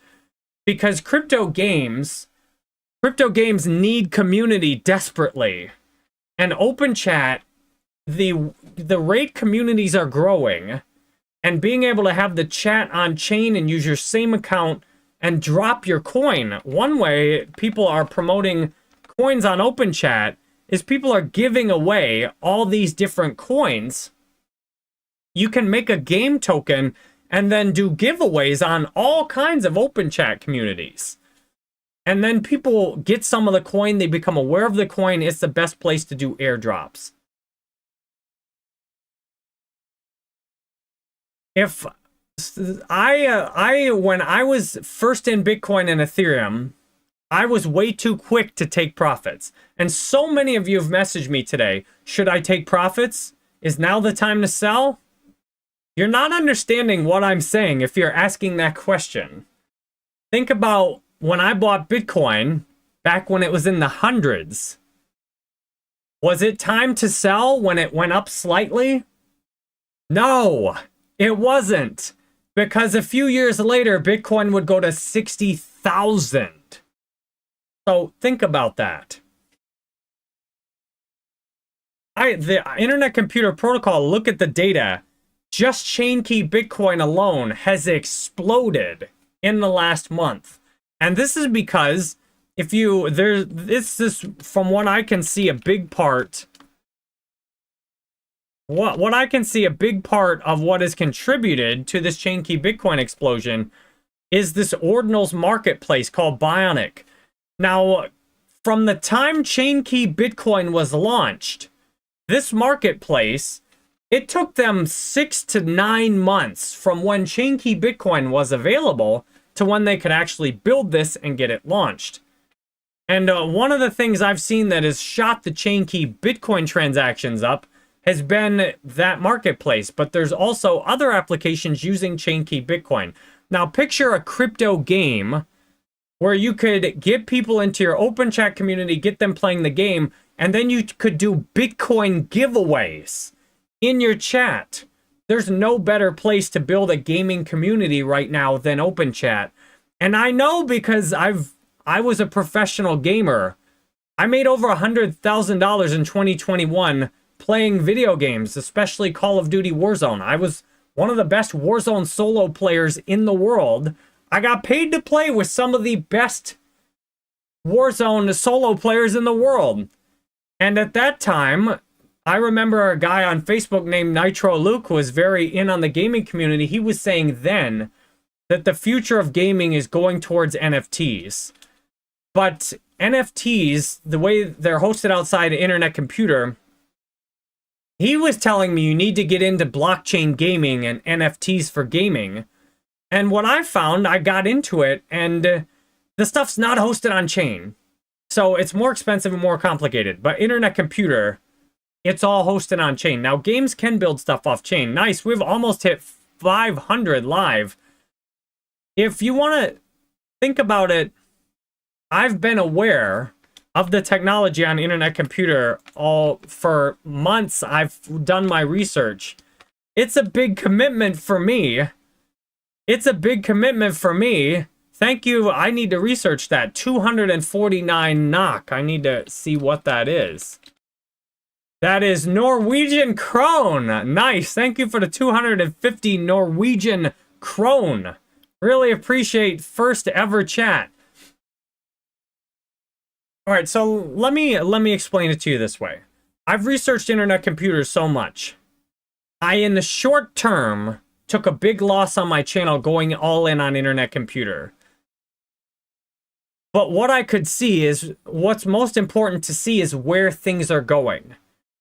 Because crypto games need community desperately. And open chat, the rate communities are growing, and being able to have the chat on chain and use your same account and drop your coin. One way people are promoting coins on open chat is people are giving away all these different coins. You can make a game token and then do giveaways on all kinds of open chat communities. And then people get some of the coin, they become aware of the coin. It's the best place to do airdrops. If when I was first in Bitcoin and Ethereum, I was way too quick to take profits. And so many of you have messaged me today, should I take profits? Is now the time to sell? You're not understanding what I'm saying if you're asking that question. Think about when I bought Bitcoin back when it was in the hundreds. Was it time to sell when it went up slightly? No, it wasn't. Because a few years later, Bitcoin would go to 60,000. So think about that. The Internet Computer Protocol, look at the data. Just chain key Bitcoin alone has exploded in the last month. And this is because from what I can see, a big part what I can see, a big part of what has contributed to this chain key Bitcoin explosion is this ordinals marketplace called Bionic. Now, from the time chain key Bitcoin was launched, this marketplace, it took them 6 to 9 months from when chain key Bitcoin was available to when they could actually build this and get it launched. And one of the things I've seen that has shot the chain key Bitcoin transactions up has been that marketplace, but there's also other applications using chain key Bitcoin. Now picture a crypto game where you could get people into your open chat community, get them playing the game, and then you could do Bitcoin giveaways in your chat. There's no better place to build a gaming community right now than open chat. And I know because I was a professional gamer. I made over $100,000 in 2021 playing video games, especially Call of Duty Warzone. I was one of the best Warzone solo players in the world. I got paid to play with some of the best Warzone solo players in the world. And at that time, I remember a guy on Facebook named Nitro Luke who was very in on the gaming community. He was saying then that the future of gaming is going towards NFTs. But NFTs, the way they're hosted outside Internet Computer, he was telling me you need to get into blockchain gaming and NFTs for gaming. And what I found, I got into it, and the stuff's not hosted on chain. So it's more expensive and more complicated. But Internet Computer, it's all hosted on chain. Now, games can build stuff off chain. Nice, we've almost hit 500 live. If you want to think about it, I've been aware of the technology on Internet Computer all for months. I've done my research. It's a big commitment for me. It's a big commitment for me. Thank you. I need to research that. 249 NOK. I need to see what that is. That is Norwegian krone. Nice. Thank you for the 250 Norwegian krone. Really appreciate first ever chat. All right, so let me explain it to you this way. I've researched Internet Computers so much. I, in the short term, took a big loss on my channel going all in on Internet Computer. But what I could see is, what's most important to see is where things are going.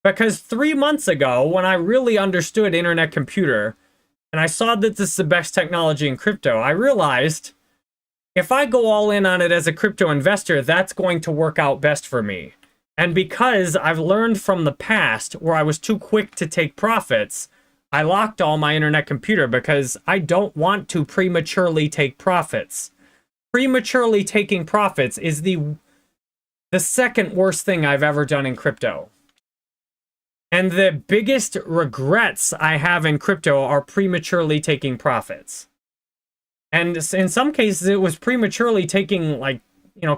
Because 3 months ago, when I really understood internet computer, and I saw that this is the best technology in crypto, I realized if I go all in on it as a crypto investor, that's going to work out best for me. And because I've learned from the past where I was too quick to take profits, I locked all my internet computer because I don't want to prematurely take profits. Prematurely taking profits is the second worst thing I've ever done in crypto. And the biggest regrets I have in crypto are prematurely taking profits. And in some cases, it was prematurely taking like,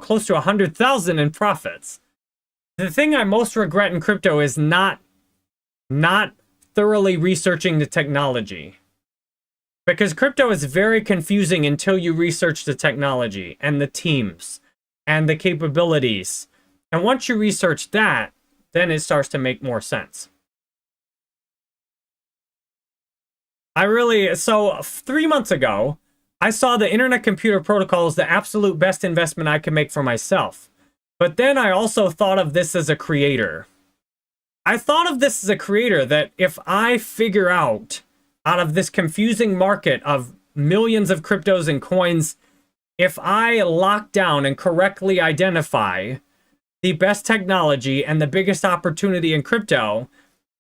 close to 100,000 in profits. The thing I most regret in crypto is not thoroughly researching the technology. Because crypto is very confusing until you research the technology and the teams and the capabilities. And once you research that, then it starts to make more sense. So 3 months ago, I saw the internet computer protocol as the absolute best investment I could make for myself. But then I also thought of this as a creator. I thought of this as a creator that if I figure out of this confusing market of millions of cryptos and coins, if I lock down and correctly identify the best technology and the biggest opportunity in crypto,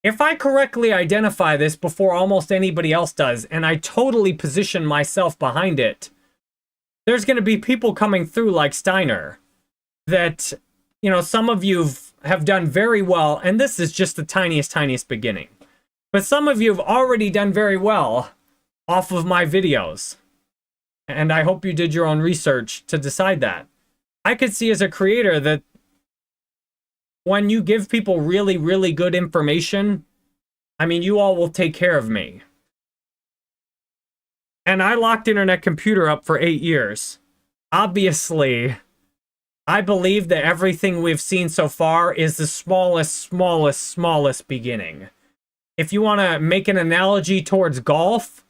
if I correctly identify this before almost anybody else does, and I totally position myself behind it, there's going to be people coming through like Steiner that, some of you have done very well, and this is just the tiniest beginning. But some of you have already done very well off of my videos. And I hope you did your own research to decide that. I could see as a creator that when you give people really, really good information, you all will take care of me. And I locked internet computer up for 8 years. Obviously, I believe that everything we've seen so far is the smallest beginning. If you want to make an analogy towards golf,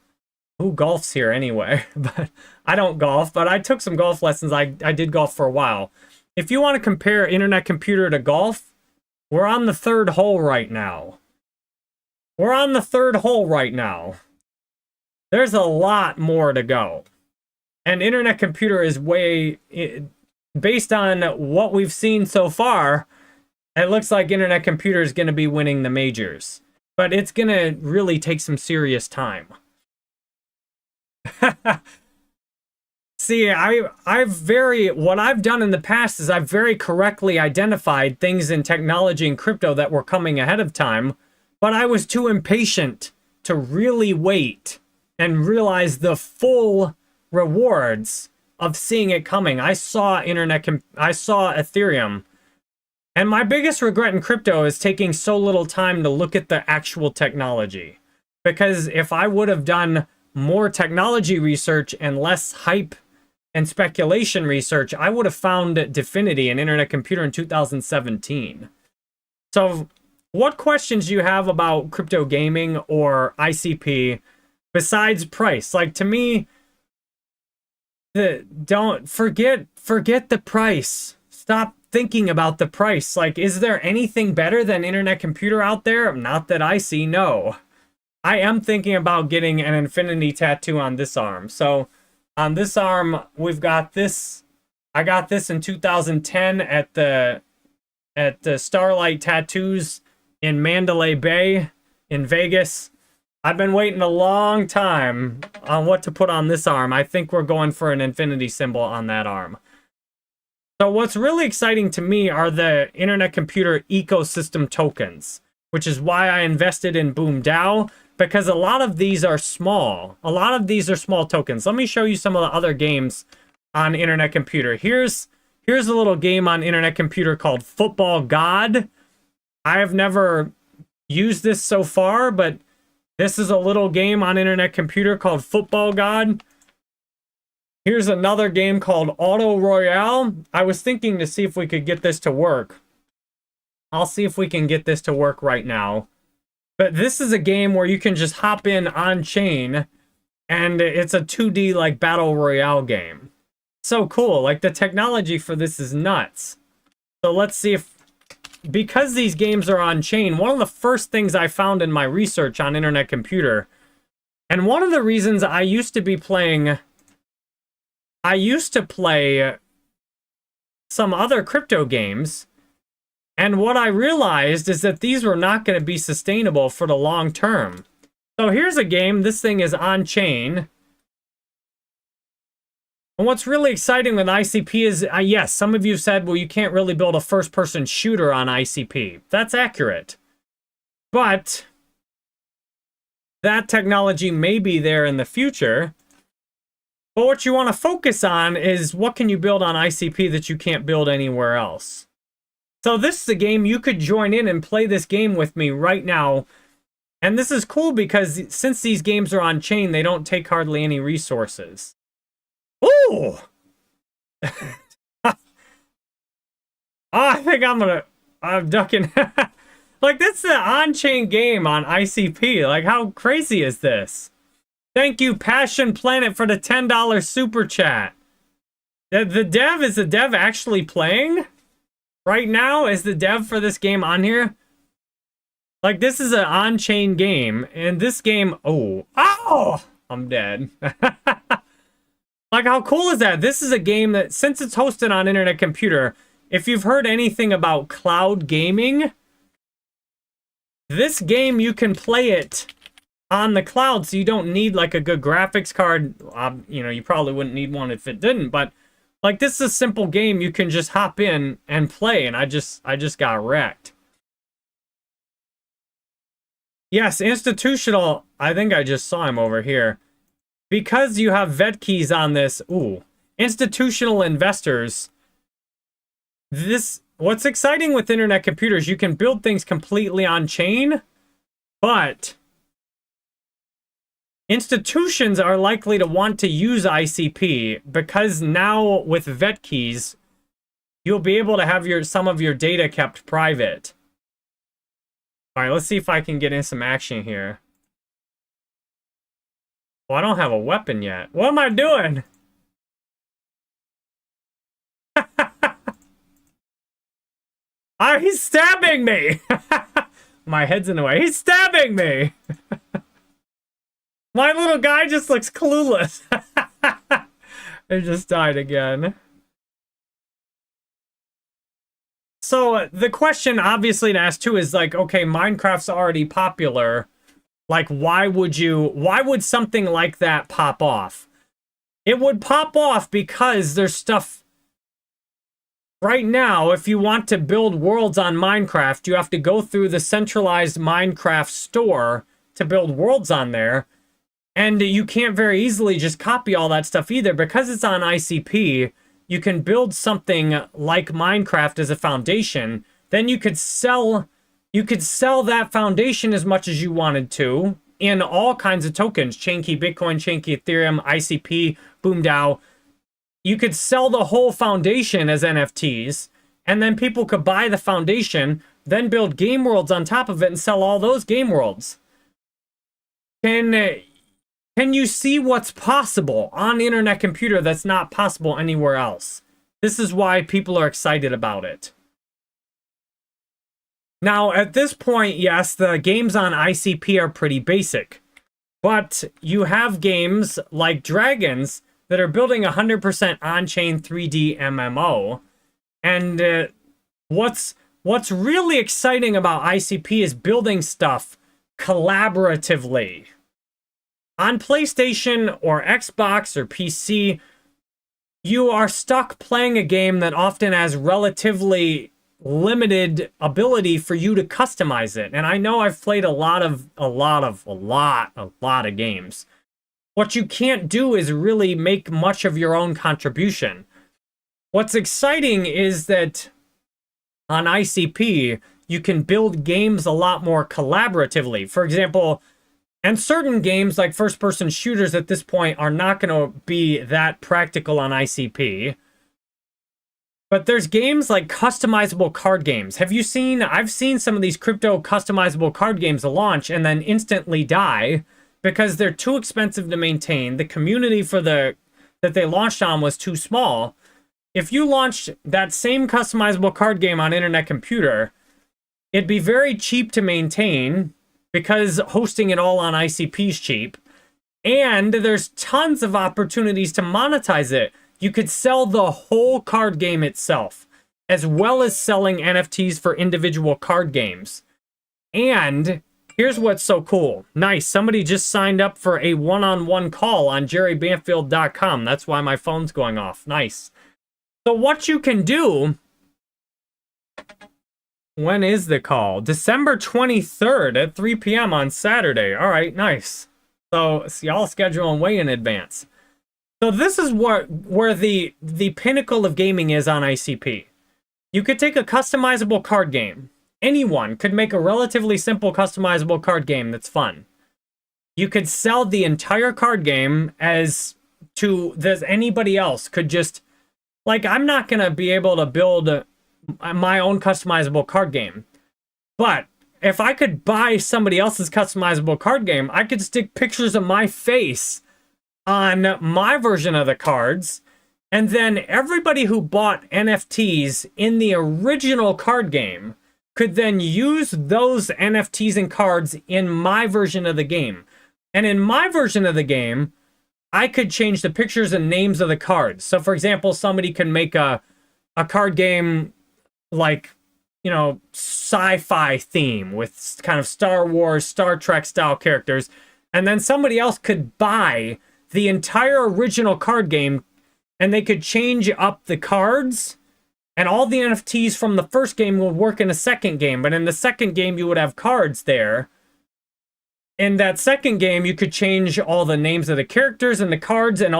who golfs here anyway? But I don't golf, but I took some golf lessons. I did golf for a while. If you want to compare internet computer to golf, we're on the third hole right now. There's a lot more to go. And internet computer is based on what we've seen so far, it looks like internet computer is going to be winning the majors. But it's going to really take some serious time. See, what I've done in the past is I've very correctly identified things in technology and crypto that were coming ahead of time, but I was too impatient to really wait and realize the full rewards of seeing it coming. I saw Ethereum. And my biggest regret in crypto is taking so little time to look at the actual technology. Because if I would have done more technology research and less hype and speculation research, I would have found Dfinity and internet computer in 2017. So what questions do you have about crypto gaming or ICP besides price? Like, to me, don't forget the price. Stop thinking about the price. Like, is there anything better than internet computer out there? Not that I see, no. I am thinking about getting an infinity tattoo on this arm. So on this arm, we've got this. I got this in 2010 at the Starlight Tattoos in Mandalay Bay in Vegas. I've been waiting a long time on what to put on this arm. I think we're going for an infinity symbol on that arm. So what's really exciting to me are the internet computer ecosystem tokens, which is why I invested in BoomDAO, because a lot of these are small. A lot of these are small tokens. Let me show you some of the other games on internet computer. Here's a little game on internet computer called Football God. I have never used this so far, but this is a little game on internet computer called Football God. Here's another game called Auto Royale. I was thinking to see if we could get this to work. I'll see if we can get this to work right now. But this is a game where you can just hop in on chain, and it's a 2D like battle royale game. So cool. Like, the technology for this is nuts. So let's see if, because these games are on chain, one of the first things I found in my research on Internet Computer, and one of the reasons I used to play some other crypto games, and what I realized is that these were not going to be sustainable for the long term. So here's a game. This thing is on chain. And what's really exciting with ICP is, yes, some of you said, well, you can't really build a first-person shooter on ICP. That's accurate. But that technology may be there in the future. But what you want to focus on is what can you build on ICP that you can't build anywhere else. So this is a game you could join in and play this game with me right now. And this is cool because since these games are on chain, they don't take hardly any resources. Ooh! I think I'm ducking. Like, that's the on-chain game on ICP. Like, how crazy is this? Thank you, Passion Planet, for the $10 super chat. The dev, is the dev actually playing? Right now, is the dev for this game on here? Like, this is an on-chain game, and this game, oh, I'm dead. Like, how cool is that? This is a game that, since it's hosted on Internet Computer, if you've heard anything about cloud gaming, this game, you can play it on the cloud, so you don't need, like, a good graphics card. You know, you probably wouldn't need one if it didn't, but, like, this is a simple game you can just hop in and play, and I just got wrecked. Yes, institutional, I think I just saw him over here. Because you have vet keys on this, institutional investors, what's exciting with Internet Computers, you can build things completely on chain, but institutions are likely to want to use ICP because now with vet keys, you'll be able to have some of your data kept private. All right, let's see if I can get in some action here. Well, I don't have a weapon yet. What am I doing? He's stabbing me! My head's in the way. He's stabbing me! My little guy just looks clueless. He just died again. So, the question obviously to ask too is like, okay, Minecraft's already popular. Like, why would something like that pop off? It would pop off because there's stuff. Right now, if you want to build worlds on Minecraft, you have to go through the centralized Minecraft store to build worlds on there. And you can't very easily just copy all that stuff either. Because it's on ICP, you can build something like Minecraft as a foundation. Then you could sell that foundation as much as you wanted to in all kinds of tokens. Chainkey Bitcoin, Chainkey Ethereum, ICP, BoomDAO. You could sell the whole foundation as NFTs, and then people could buy the foundation, then build game worlds on top of it and sell all those game worlds. Can you see what's possible on the Internet Computer that's not possible anywhere else? This is why people are excited about it. Now, at this point, yes, the games on ICP are pretty basic. But you have games like Dragons that are building 100% on-chain 3D MMO. And what's really exciting about ICP is building stuff collaboratively. On PlayStation or Xbox or PC, you are stuck playing a game that often has relatively limited ability for you to customize it. And I know I've played a lot of games. What you can't do is really make much of your own contribution. What's exciting is that on ICP, you can build games a lot more collaboratively. For example, and certain games like first-person shooters at this point are not going to be that practical on ICP. But there's games like customizable card games. I've seen some of these crypto customizable card games launch and then instantly die because they're too expensive to maintain. The community for the that they launched on was too small. If you launched that same customizable card game on Internet Computer, it'd be very cheap to maintain because hosting it all on ICP is cheap. And there's tons of opportunities to monetize it. You could sell the whole card game itself, as well as selling NFTs for individual card games. And here's what's so cool. Nice. Somebody just signed up for a one-on-one call on jerrybanfield.com. That's why my phone's going off. Nice. So what you can do... When is the call? December 23rd at 3 p.m. on Saturday. All right, nice. So y'all scheduling way in advance. So this is where the pinnacle of gaming is on ICP. You could take a customizable card game. Anyone could make a relatively simple customizable card game that's fun. You could sell the entire card game as anybody else could just... Like, I'm not going to be able to build my own customizable card game. But if I could buy somebody else's customizable card game, I could stick pictures of my face on my version of the cards. And then everybody who bought NFTs in the original card game could then use those NFTs and cards in my version of the game. And in my version of the game, I could change the pictures and names of the cards. So for example, somebody can make a card game like, you know, sci-fi theme with kind of Star Wars, Star Trek style characters. And then somebody else could buy the entire original card game and they could change up the cards, and all the NFTs from the first game would work in a second game. But in the second game, you would have cards there. In that second game, you could change all the names of the characters and the cards and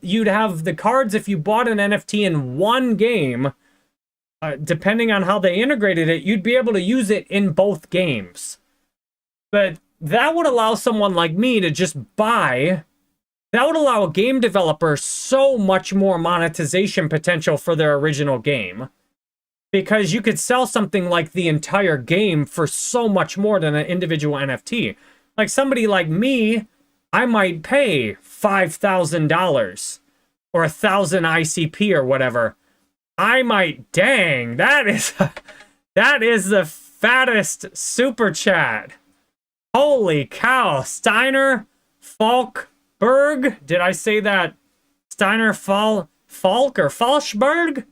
you'd have the cards if you bought an NFT in one game. Depending on how they integrated it, you'd be able to use it in both games. But that would allow someone like me to just buy. That would allow a game developer so much more monetization potential for their original game. Because you could sell something like the entire game for so much more than an individual NFT. Like somebody like me, I might pay $5,000 or 1,000 ICP or whatever. I might, dang, that is the fattest super chat. Holy cow, Steiner Falkberg, did I say that? Steiner Falk or Falschberg?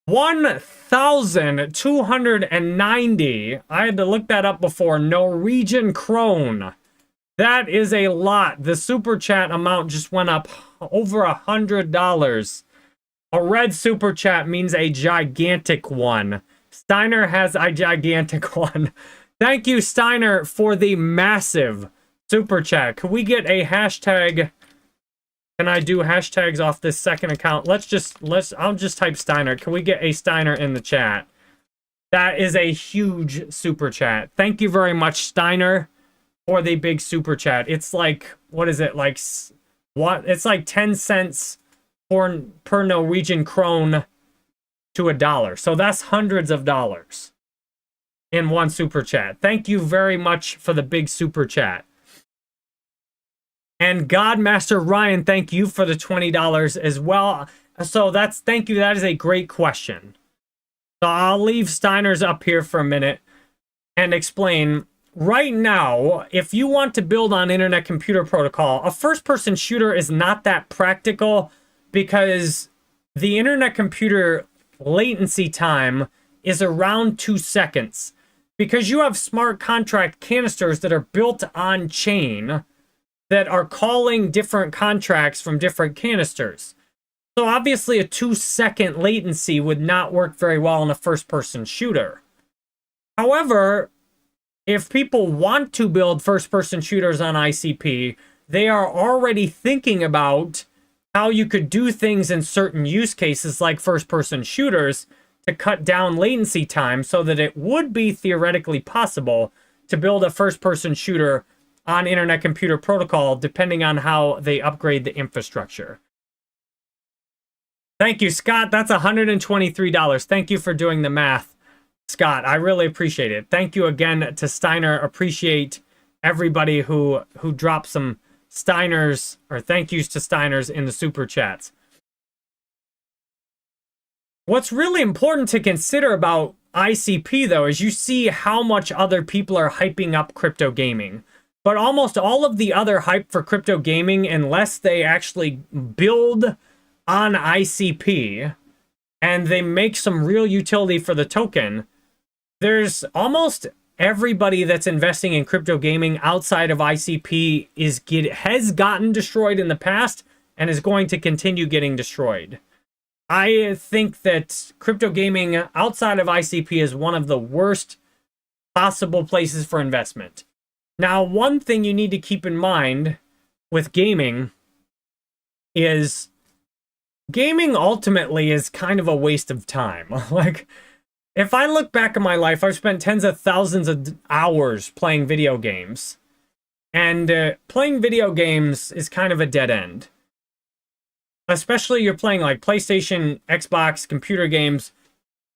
1,290. I had to look that up before. Norwegian krone. That is a lot. The super chat amount just went up over $100. A red super chat means a gigantic one. Steiner has a gigantic one. Thank you, Steiner, for the massive super chat. Can we get a hashtag? Can I do hashtags off this second account? I'll just type Steiner. Can we get a Steiner in the chat? That is a huge super chat. Thank you very much, Steiner, for the big super chat. It's like, what is it? Like, what? It's like 10 cents per Norwegian krone to $1. So that's hundreds of dollars in one super chat. Thank you very much for the big super chat. And Godmaster Ryan, thank you for the $20 as well. So thank you. That is a great question. So I'll leave Steiner's up here for a minute and explain. Right now, if you want to build on Internet Computer Protocol, a first-person shooter is not that practical because the Internet Computer latency time is around 2 seconds. Because you have smart contract canisters that are built on chain that are calling different contracts from different canisters. So obviously a 2-second latency would not work very well in a first-person shooter. However, if people want to build first-person shooters on ICP, they are already thinking about how you could do things in certain use cases like first-person shooters to cut down latency time so that it would be theoretically possible to build a first-person shooter on Internet Computer Protocol depending on how they upgrade the infrastructure. Thank you, Scott. That's $123. Thank you for doing the math, Scott. I really appreciate it. Thank you again to Steiner. Appreciate everybody who dropped some Steiner's, or thank yous to Steiner's in the super chats. What's really important to consider about ICP, though, is you see how much other people are hyping up crypto gaming. But almost all of the other hype for crypto gaming, unless they actually build on ICP and they make some real utility for the token, there's almost everybody that's investing in crypto gaming outside of ICP has gotten destroyed in the past and is going to continue getting destroyed. I think that crypto gaming outside of ICP is one of the worst possible places for investment. Now, one thing you need to keep in mind with gaming is gaming ultimately is kind of a waste of time. Like, if I look back at my life, I've spent tens of thousands of hours playing video games. And playing video games is kind of a dead end. Especially you're playing like PlayStation, Xbox, computer games.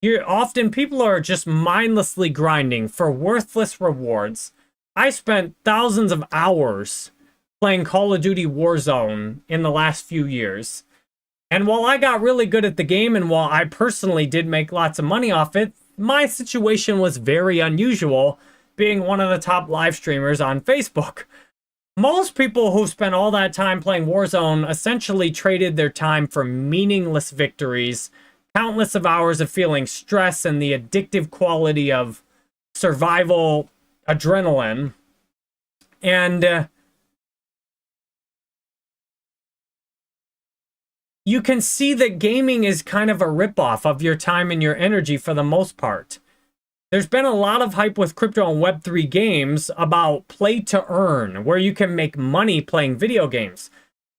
People are just mindlessly grinding for worthless rewards. I spent thousands of hours playing Call of Duty Warzone in the last few years. And while I got really good at the game, and while I personally did make lots of money off it, my situation was very unusual, being one of the top live streamers on Facebook. Most people who spent all that time playing Warzone essentially traded their time for meaningless victories, countless of hours of feeling stress, and the addictive quality of survival adrenaline. And you can see that gaming is kind of a ripoff of your time and your energy for the most part. There's been a lot of hype with crypto and Web3 games about play to earn, where you can make money playing video games.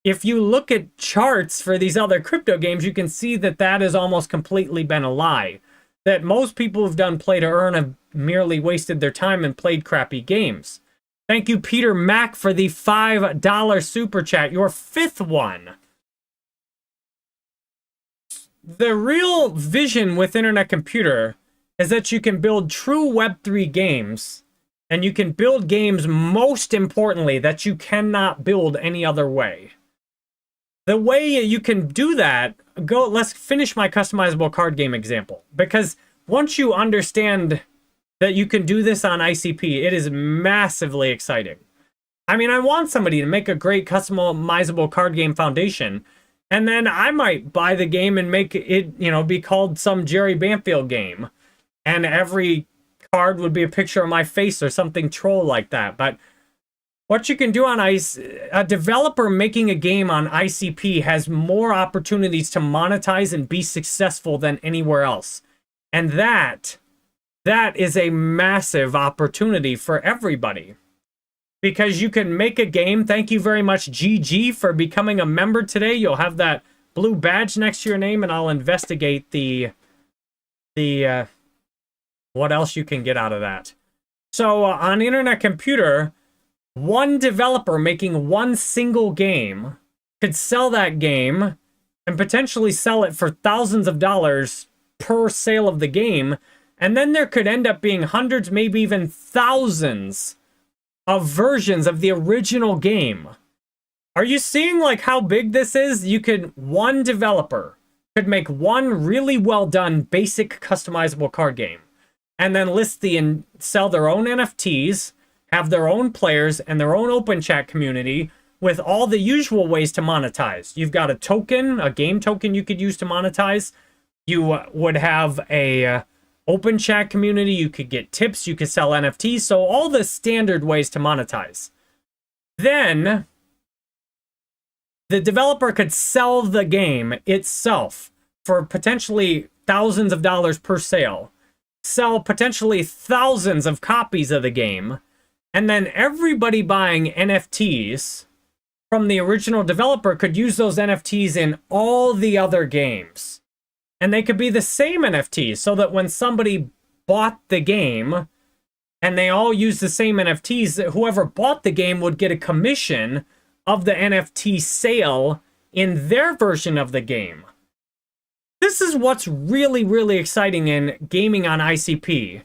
If you look at charts for these other crypto games, you can see that that has almost completely been a lie. That most people who've done play to earn have merely wasted their time and played crappy games. Thank you, Peter Mack, for the $5 super chat, your fifth one. The real vision with Internet Computer is that you can build true Web3 games, and you can build games, most importantly, that you cannot build any other way. The way you can do that, let's finish my customizable card game example, because once you understand that you can do this on ICP, it is massively exciting. I mean, I want somebody to make a great customizable card game foundation, and then I might buy the game and make it, be called some Jerry Banfield game. And every card would be a picture of my face or something troll like that. But what you can do on a developer making a game on ICP has more opportunities to monetize and be successful than anywhere else. And that is a massive opportunity for everybody. Because you can make a game. Thank you very much, GG, for becoming a member today. You'll have that blue badge next to your name, and I'll investigate the what else you can get out of that. So on Internet Computer, one developer making one single game could sell that game and potentially sell it for thousands of dollars per sale of the game. And then there could end up being hundreds, maybe even thousands of versions of the original game. Are you seeing like how big this is? One developer could make one really well done basic customizable card game, and then sell their own NFTs, have their own players and their own open chat community with all the usual ways to monetize. You've got a game token you could use to monetize. You would have a open chat community. You could get tips. You could sell NFTs. So all the standard ways to monetize. Then the developer could sell the game itself for potentially thousands of dollars per sale. Sell potentially thousands of copies of the game, and then everybody buying NFTs from the original developer could use those NFTs in all the other games. And they could be the same NFTs, so that when somebody bought the game and they all use the same NFTs, whoever bought the game would get a commission of the NFT sale in their version of the game. This is what's really, really exciting in gaming on ICP,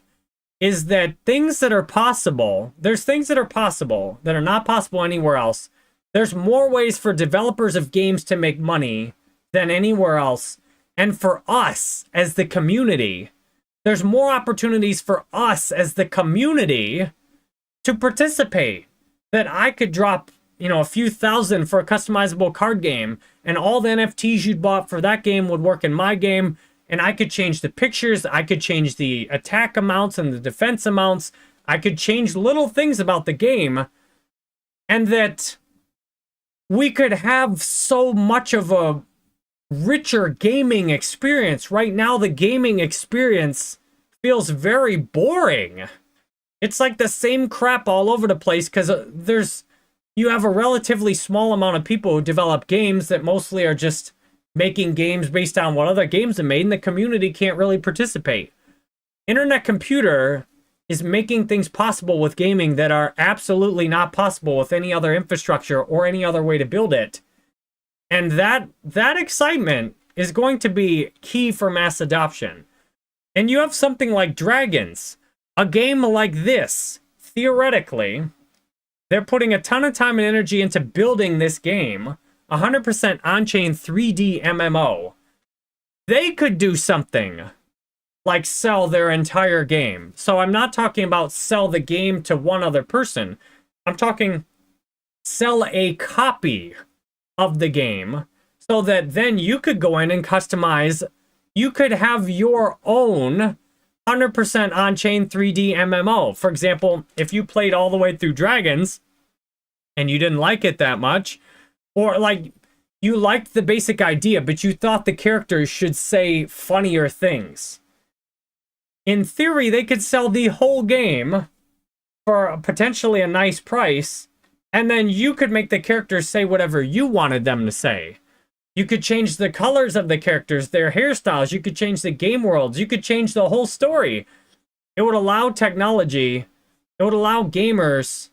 is that things that are possible, there's things that are possible that are not possible anywhere else, There's more ways for developers of games to make money than anywhere else. And for us as the community, there's more opportunities for us as the community to participate. That I could drop, a few thousand for a customizable card game, and all the NFTs you'd bought for that game would work in my game, and I could change the pictures, I could change the attack amounts and the defense amounts, I could change little things about the game, and that we could have so much of a richer gaming experience. Right now, the gaming experience feels very boring. It's like the same crap all over the place because you have a relatively small amount of people who develop games that mostly are just making games based on what other games have made, and the community can't really participate. Internet Computer is making things possible with gaming that are absolutely not possible with any other infrastructure or any other way to build it. And that excitement is going to be key for mass adoption. And you have something like Dragons, a game like this, theoretically, they're putting a ton of time and energy into building this game, 100% on-chain 3D MMO. They could do something like sell their entire game. So I'm not talking about sell the game to one other person. I'm talking sell a copy of the game so that then you could go in and customize. You could have your own 100% on-chain 3D MMO. For example, if you played all the way through Dragons and you didn't like it that much, or like you liked the basic idea, but you thought the characters should say funnier things. In theory, they could sell the whole game for potentially a nice price, and then you could make the characters say whatever you wanted them to say. You could change the colors of the characters, their hairstyles. You could change the game worlds. You could change the whole story. It would allow technology. It would allow gamers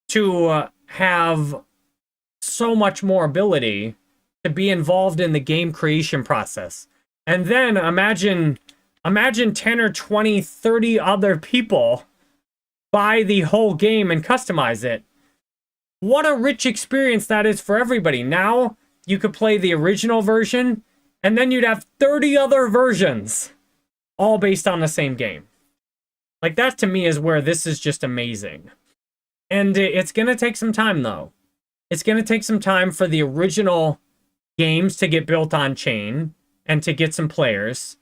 to have so much more ability to be involved in the game creation process. And then imagine 10 or 20, 30 other people buy the whole game and customize it. What a rich experience that is for everybody. Now, you could play the original version, and then you'd have 30 other versions, all based on the same game. Like, that to me is where this is just amazing. And it's going to take some time, though. It's going to take some time for the original games to get built on chain and to get some players.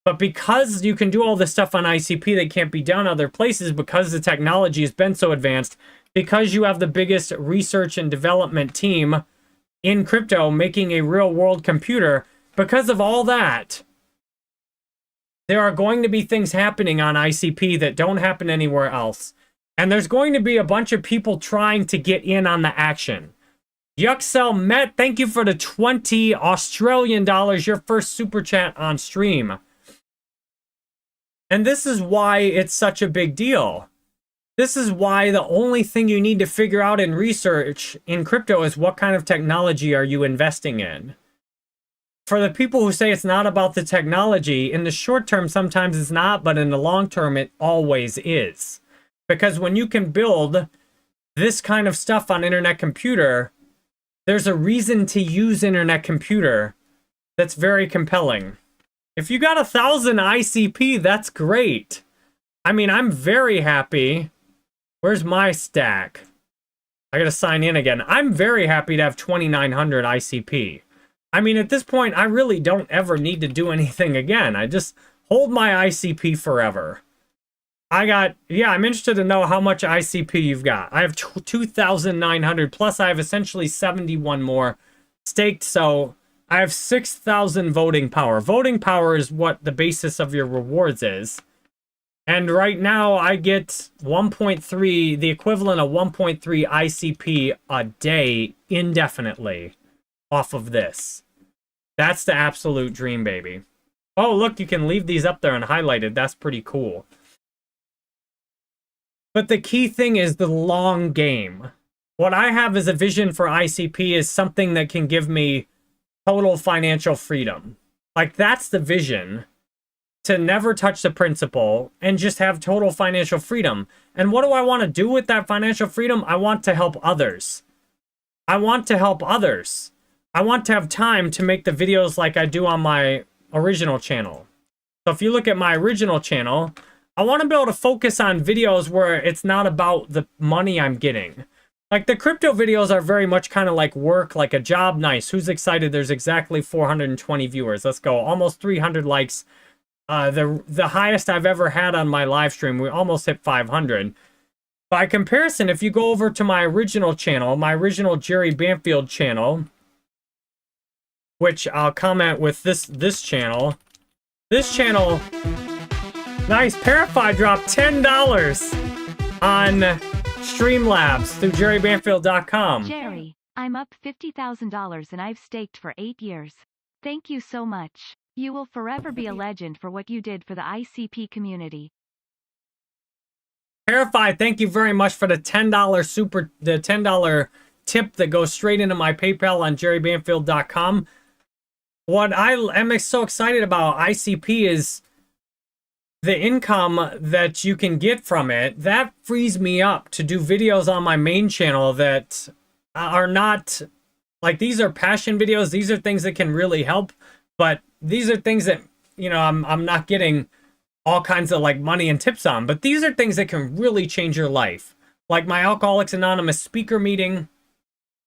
But because you can do all this stuff on ICP that can't be done other places, because the technology has been so advanced, because you have the biggest research and development team in crypto making a real world computer, because of all that, there are going to be things happening on ICP that don't happen anywhere else. And there's going to be a bunch of people trying to get in on the action. Yuxel Met, thank you for the 20 Australian dollars, your first super chat on stream. And this is why it's such a big deal. This is why the only thing you need to figure out in research in crypto is what kind of technology are you investing in. For the people who say it's not about the technology, in the short term, sometimes it's not, but in the long term, it always is. Because when you can build this kind of stuff on Internet Computer, there's a reason to use Internet Computer that's very compelling. If you got 1,000 ICP, that's great. I mean, I'm very happy. Where's my stack? I gotta sign in again. I'm very happy to have 2,900 ICP. I mean, at this point, I really don't ever need to do anything again. I just hold my ICP forever. I'm interested to know how much ICP you've got. I have 2,900, plus I have essentially 71 more staked, so I have 6,000 voting power. Voting power is what the basis of your rewards is. And right now, I get 1.3, the equivalent of 1.3 ICP a day indefinitely off of this. That's the absolute dream, baby. Oh, look, you can leave these up there and highlighted. That's pretty cool. But the key thing is the long game. What I have as a vision for ICP is something that can give me total financial freedom. Like, that's the vision. To never touch the principal and just have total financial freedom. And what do I want to do with that financial freedom? I want to help others. I want to help others. I want to have time to make the videos like I do on my original channel. So if you look at my original channel, I want to be able to focus on videos where it's not about the money I'm getting. Like the crypto videos are very much kind of like work, like a job. Nice. Who's excited? There's exactly 420 viewers. Let's go. Almost 300 likes. The highest I've ever had on my live stream. We almost hit 500. By comparison, if you go over to my original channel, my original Jerry Banfield channel, which I'll comment with this channel. This channel, nice. Parafy dropped $10 on Streamlabs through jerrybanfield.com. Jerry, I'm up $50,000 and I've staked for 8 years. Thank you so much. You will forever be a legend for what you did for the ICP community. Parafy, thank you very much for the $10 tip that goes straight into my PayPal on jerrybanfield.com. What I am so excited about ICP is the income that you can get from it. That frees me up to do videos on my main channel that are not, like, these are passion videos. These are things that can really help, but these are things that, you know, I'm not getting all kinds of like money and tips on, but these are things that can really change your life. Like my Alcoholics Anonymous speaker meeting,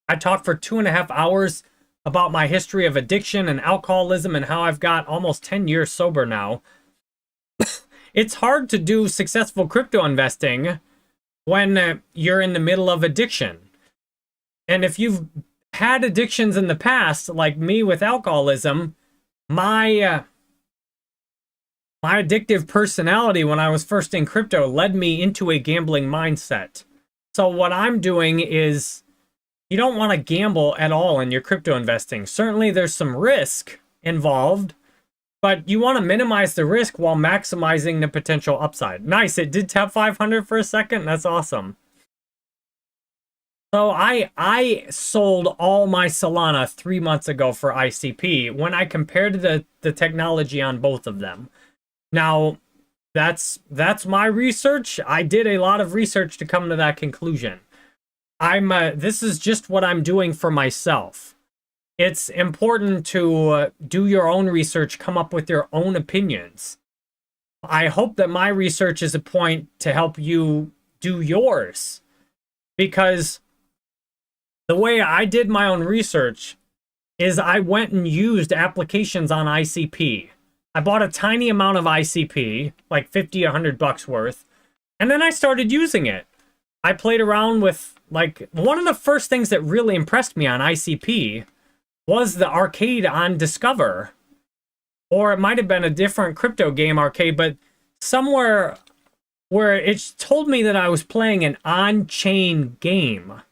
I talked for 2.5 hours about my history of addiction and alcoholism and how I've got almost 10 years sober now. It's hard to do successful crypto investing when you're in the middle of addiction. And if you've had addictions in the past, like me with alcoholism, my addictive personality when I was first in crypto led me into a gambling mindset. So what I'm doing is, you don't want to gamble at all in your crypto investing. Certainly there's some risk involved, but you want to minimize the risk while maximizing the potential upside. Nice, it did tap 500 for a second. That's awesome. So I sold all my Solana 3 months ago for ICP when I compared the technology on both of them. Now, that's my research. I did a lot of research to come to that conclusion. This is just what I'm doing for myself. It's important to do your own research, come up with your own opinions. I hope that my research is a point to help you do yours. Because the way I did my own research is I went and used applications on ICP. I bought a tiny amount of ICP, like 50, $100 worth, and then I started using it. I played around with, like, one of the first things that really impressed me on ICP was the arcade on Discover. Or it might have been a different crypto game arcade, but somewhere where it told me that I was playing an on-chain game.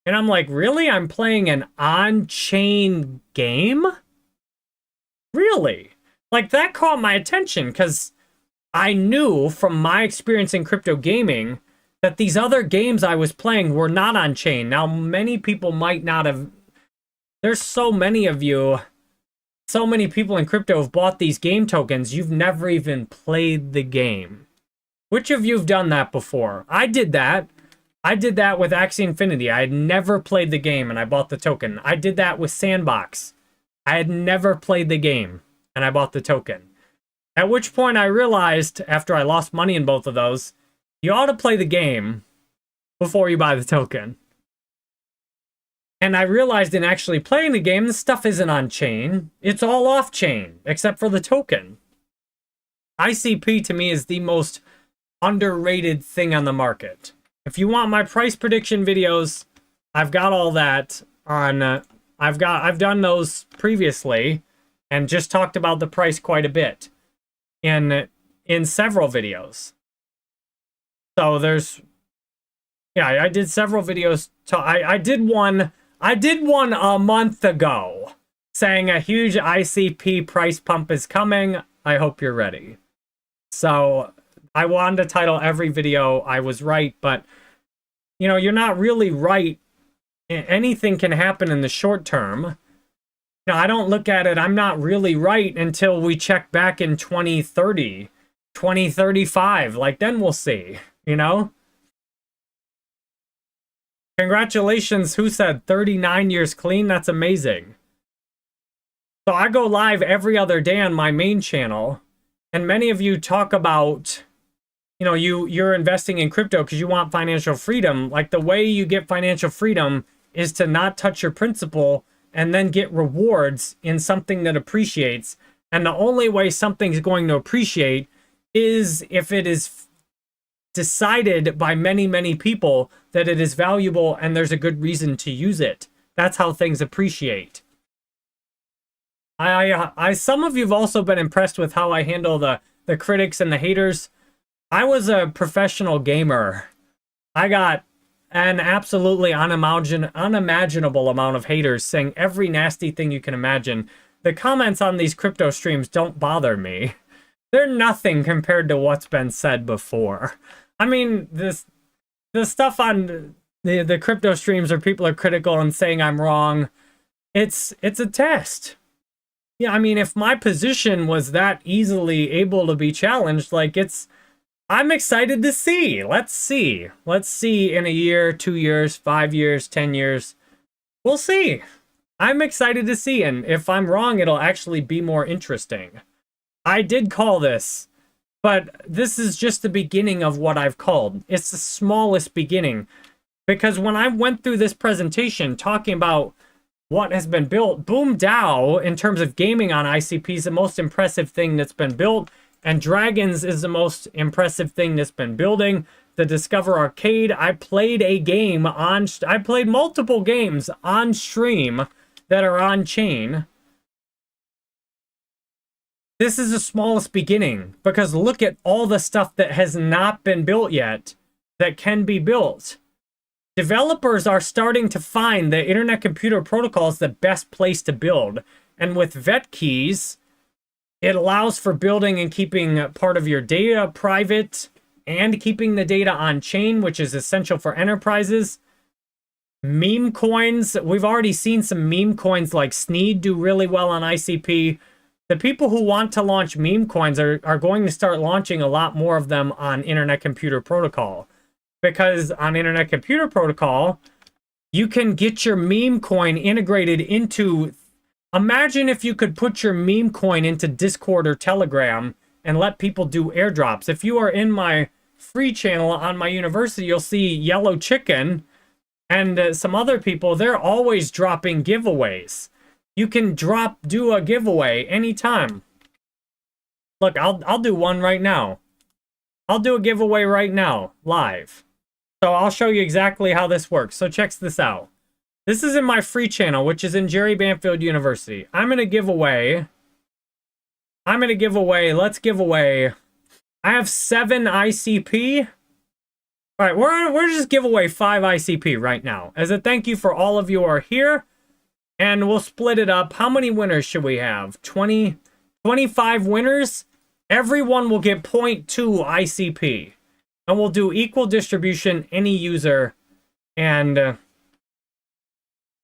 And I'm like, really? I'm playing an on-chain game? Really? Like, that caught my attention because I knew from my experience in crypto gaming that these other games I was playing were not on chain. Now, many people might not have. There's so many of you, so many people in crypto have bought these game tokens. You've never even played the game. Which of you have done that before? I did that. I did that with Axie Infinity. I had never played the game and I bought the token. I did that with Sandbox. I had never played the game and I bought the token. At which point I realized, after I lost money in both of those, you ought to play the game before you buy the token. And I realized in actually playing the game, this stuff isn't on chain. It's all off chain, except for the token. ICP to me is the most underrated thing on the market. If you want my price prediction videos, I've got all that on. I've done those previously, and just talked about the price quite a bit in several videos. So there's, yeah, I did several videos. I did one a month ago saying a huge ICP price pump is coming. I hope you're ready. So I wanted to title every video I was right, but you know, you're not really right. Anything can happen in the short term. Now, I don't look at it, I'm not really right until we check back in 2030, 2035. Like, then we'll see, you know? Congratulations, who said 39 years clean? That's amazing. So I go live every other day on my main channel, and many of you talk about, you know, you're investing in crypto because you want financial freedom. Like, the way you get financial freedom is to not touch your principal and then get rewards in something that appreciates. And the only way something's going to appreciate is if it is decided by many, many people that it is valuable and there's a good reason to use it. That's how things appreciate. Some of you have also been impressed with how I handle the critics and the haters. I was a professional gamer. I got an absolutely unimaginable amount of haters saying every nasty thing you can imagine. The comments on these crypto streams don't bother me. They're nothing compared to what's been said before. I mean, the stuff on the crypto streams where people are critical and saying I'm wrong, it's a test. Yeah, I mean, if my position was that easily able to be challenged, like, I'm excited to see. Let's see. Let's see in a year, 2 years, 5 years, 10 years. We'll see. I'm excited to see, and if I'm wrong, it'll actually be more interesting. I did call this, but this is just the beginning of what I've called. It's the smallest beginning, because when I went through this presentation talking about what has been built, Boom DAO, in terms of gaming on ICP, is the most impressive thing that's been built, and Dragons is the most impressive thing that's been building. The Discover Arcade, I played multiple games on stream that are on chain. This is the smallest beginning, because look at all the stuff that has not been built yet that can be built. Developers are starting to find the Internet Computer Protocol is the best place to build. And with vet keys, it allows for building and keeping part of your data private and keeping the data on chain, which is essential for enterprises. Meme coins, we've already seen some meme coins like Sneed do really well on ICP. The people who want to launch meme coins are going to start launching a lot more of them on Internet Computer Protocol. Because on Internet Computer Protocol, you can get your meme coin integrated into... Imagine if you could put your meme coin into Discord or Telegram and let people do airdrops. If you are in my free channel on my university, you'll see Yellow Chicken and some other people. They're always dropping giveaways. You can do a giveaway anytime. Look, I'll do one right now. I'll do a giveaway right now, live. So I'll show you exactly how this works. So check this out. This is in my free channel, which is in Jerry Banfield University. I'm going to give away. Let's give away. I have 7 ICP. All right, we're just give away 5 ICP right now. As a thank you for all of you who are here. And we'll split it up. How many winners should we have? 25 winners? Everyone will get 0.2 ICP. And we'll do equal distribution, any user, and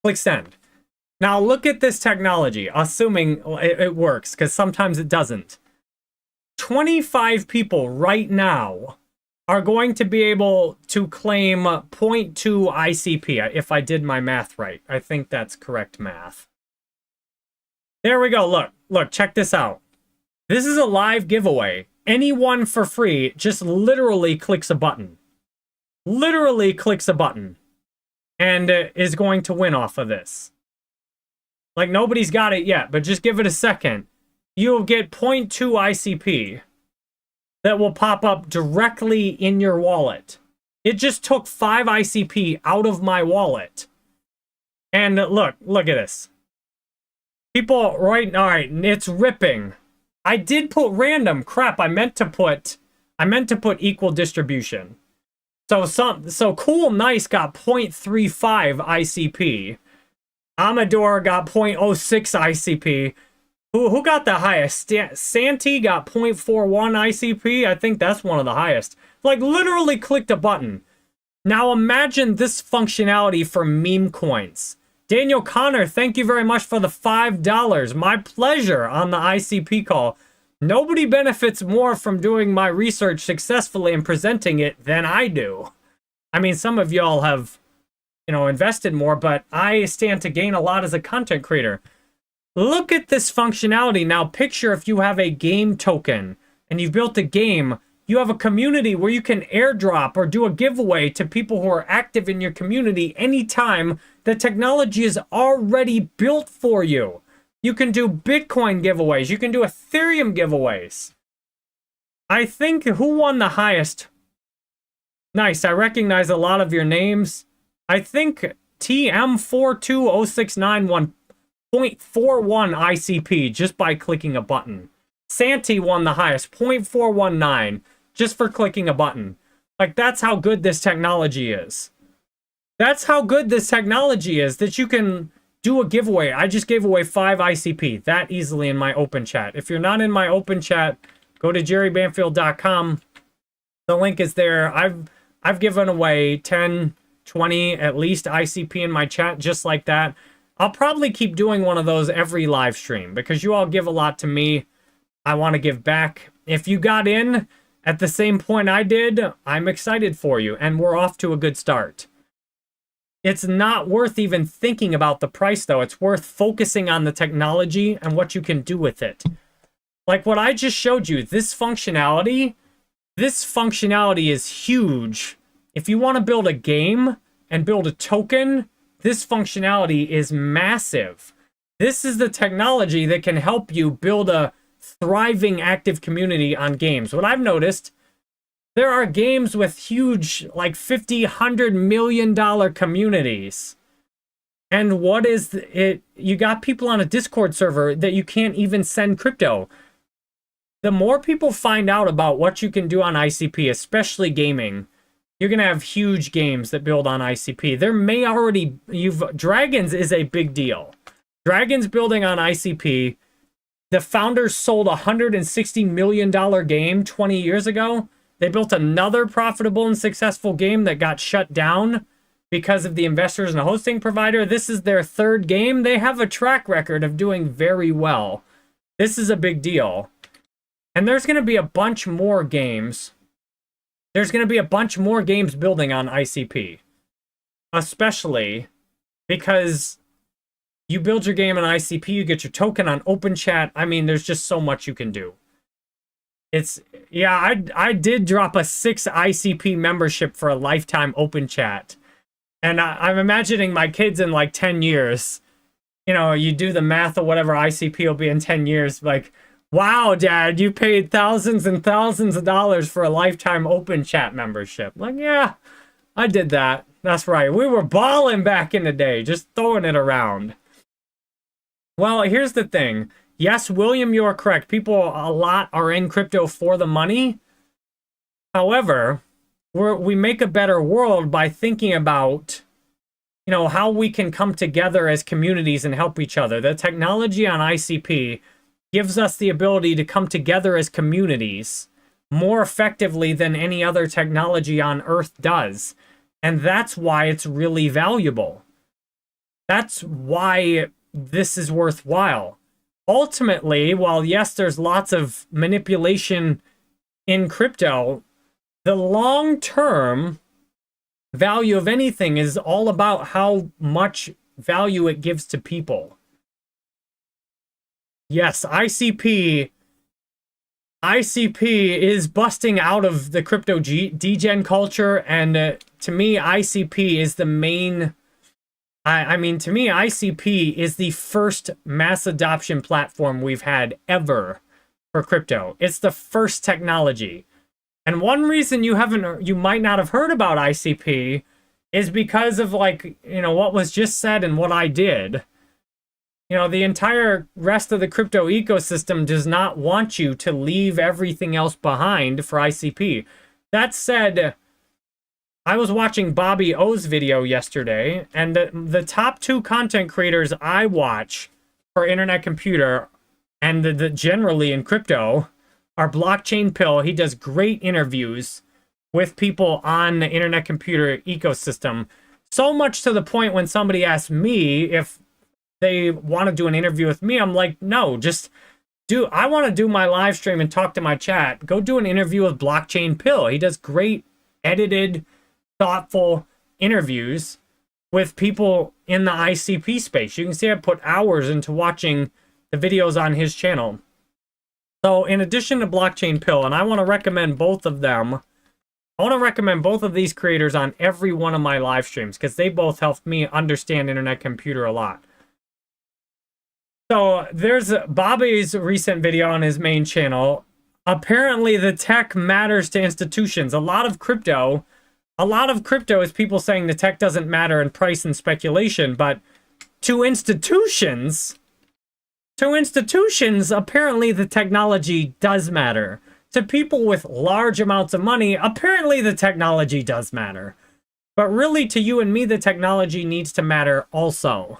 click send. Now look at this technology, assuming it works, because sometimes it doesn't. 25 people right now are going to be able to claim 0.2 ICP, if I did my math right. I think that's correct math. There we go. Look, check this out. This is a live giveaway. Anyone for free just literally clicks a button. Literally clicks a button. And is going to win off of this. Like, nobody's got it yet, but just give it a second. You'll get 0.2 ICP that will pop up directly in your wallet. It just took 5 ICP out of my wallet. And look at this. People, all right, it's ripping. I did put random. Crap, I meant to put equal distribution. So Cool Nice got 0.35 ICP. Amador got 0.06 ICP. Who got the highest? Santi got 0.41 ICP. I think that's one of the highest. Like, literally clicked a button. Now imagine this functionality for meme coins. Daniel Connor, thank you very much for the $5. My pleasure on the ICP call. Nobody benefits more from doing my research successfully and presenting it than I do. I mean, some of y'all have invested more, but I stand to gain a lot as a content creator. Look at this functionality. Now picture if you have a game token and you've built a game, you have a community where you can airdrop or do a giveaway to people who are active in your community anytime the technology is already built for you. You can do Bitcoin giveaways. You can do Ethereum giveaways. I think who won the highest? Nice. I recognize a lot of your names. I think TM42069 won 0.41 ICP just by clicking a button. Santi won the highest, 0.419, just for clicking a button. Like, that's how good this technology is. That's how good this technology is, that you can do a giveaway. I just gave away 5 ICP that easily in my open chat. If you're not in my open chat, go to jerrybanfield.com. The link is there. I've given away 10, 20 at least ICP in my chat just like that. I'll probably keep doing one of those every live stream because you all give a lot to me. I want to give back. If you got in at the same point I did, I'm excited for you, and we're off to a good start. It's not worth even thinking about the price, though. It's worth focusing on the technology and what you can do with it. Like what I just showed you, this functionality is huge. If you want to build a game and build a token, this functionality is massive. This is the technology that can help you build a thriving active community on games. What I've noticed, there are games with huge, like $50, $100 million communities. And what is it? You got people on a Discord server that you can't even send crypto. The more people find out about what you can do on ICP, especially gaming, you're going to have huge games that build on ICP. There may already, Dragons is a big deal. Dragons building on ICP. The founders sold a $160 million game 20 years ago. They built another profitable and successful game that got shut down because of the investors and a hosting provider. This is their 3rd game. They have a track record of doing very well. This is a big deal. And there's going to be a bunch more games. There's going to be a bunch more games building on ICP. Especially because you build your game on ICP, you get your token on open chat. I mean, there's just so much you can do. Yeah, I did drop a 6 ICP membership for a lifetime open chat. And I'm imagining my kids in like 10 years. You do the math of whatever ICP will be in 10 years. Like, wow, Dad, you paid thousands and thousands of dollars for a lifetime open chat membership. Like, yeah, I did that. That's right. We were balling back in the day, just throwing it around. Well, here's the thing. Yes, William, you are correct. People a lot are in crypto for the money. However, we make a better world by thinking about, how we can come together as communities and help each other. The technology on ICP gives us the ability to come together as communities more effectively than any other technology on Earth does. And that's why it's really valuable. That's why this is worthwhile. Ultimately, while yes, there's lots of manipulation in crypto, the long-term value of anything is all about how much value it gives to people. Yes, ICP is busting out of the crypto degen culture, and to me, ICP is the main... to me, ICP is the first mass adoption platform we've had ever for crypto. It's the first technology. And one reason you might not have heard about ICP is because of what was just said and what I did. The entire rest of the crypto ecosystem does not want you to leave everything else behind for ICP. That said, I was watching Bobby O's video yesterday, and the top 2 content creators I watch for Internet Computer and the generally in crypto are Blockchain Pill. He does great interviews with people on the Internet Computer ecosystem. So much to the point when somebody asks me if they want to do an interview with me, I'm like, no, I want to do my live stream and talk to my chat. Go do an interview with Blockchain Pill. He does great edited, thoughtful interviews with people in the ICP space. You can see I put hours into watching the videos on his channel. So in addition to Blockchain Pill, and I want to recommend both of them, I want to recommend both of these creators on every one of my live streams because they both helped me understand internet computer a lot. So there's Bobby's recent video on his main channel. Apparently the tech matters to institutions. A lot of crypto is people saying the tech doesn't matter in price and speculation, but to institutions, apparently the technology does matter. To people with large amounts of money, apparently the technology does matter. But really, to you and me, the technology needs to matter also.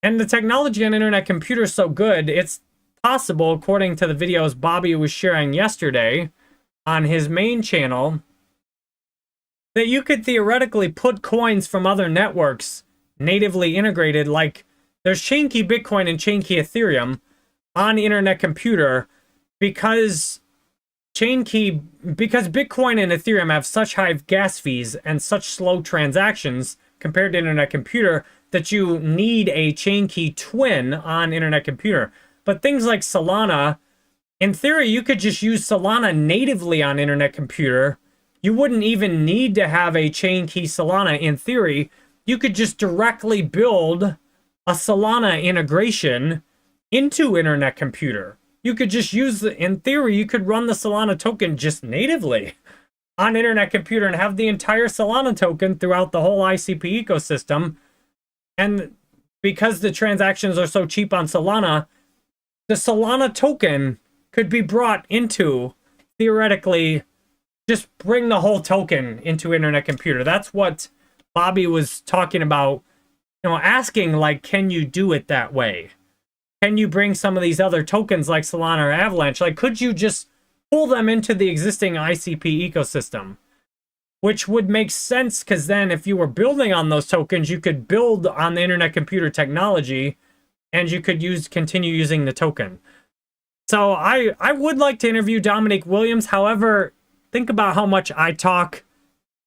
And the technology on internet computer is so good, it's possible, according to the videos Bobby was sharing yesterday on his main channel, that you could theoretically put coins from other networks natively integrated, like there's Chainkey Bitcoin and Chainkey Ethereum on internet computer because Bitcoin and Ethereum have such high gas fees and such slow transactions compared to internet computer that you need a Chainkey twin on internet computer. But things like Solana, in theory, you could just use Solana natively on internet computer. You wouldn't even need to have a Chainkey Solana in theory. You could just directly build a Solana integration into internet computer. You could just use, in theory, you could run the Solana token just natively on internet computer and have the entire Solana token throughout the whole ICP ecosystem. And because the transactions are so cheap on Solana, the Solana token could be brought into, theoretically, just bring the whole token into internet computer. That's what Bobby was talking about, asking, like, can you do it that way? Can you bring some of these other tokens like Solana or Avalanche? Like, could you just pull them into the existing ICP ecosystem? Which would make sense, because then if you were building on those tokens, you could build on the internet computer technology and you could continue using the token. So I would like to interview Dominic Williams. However, think about how much I talk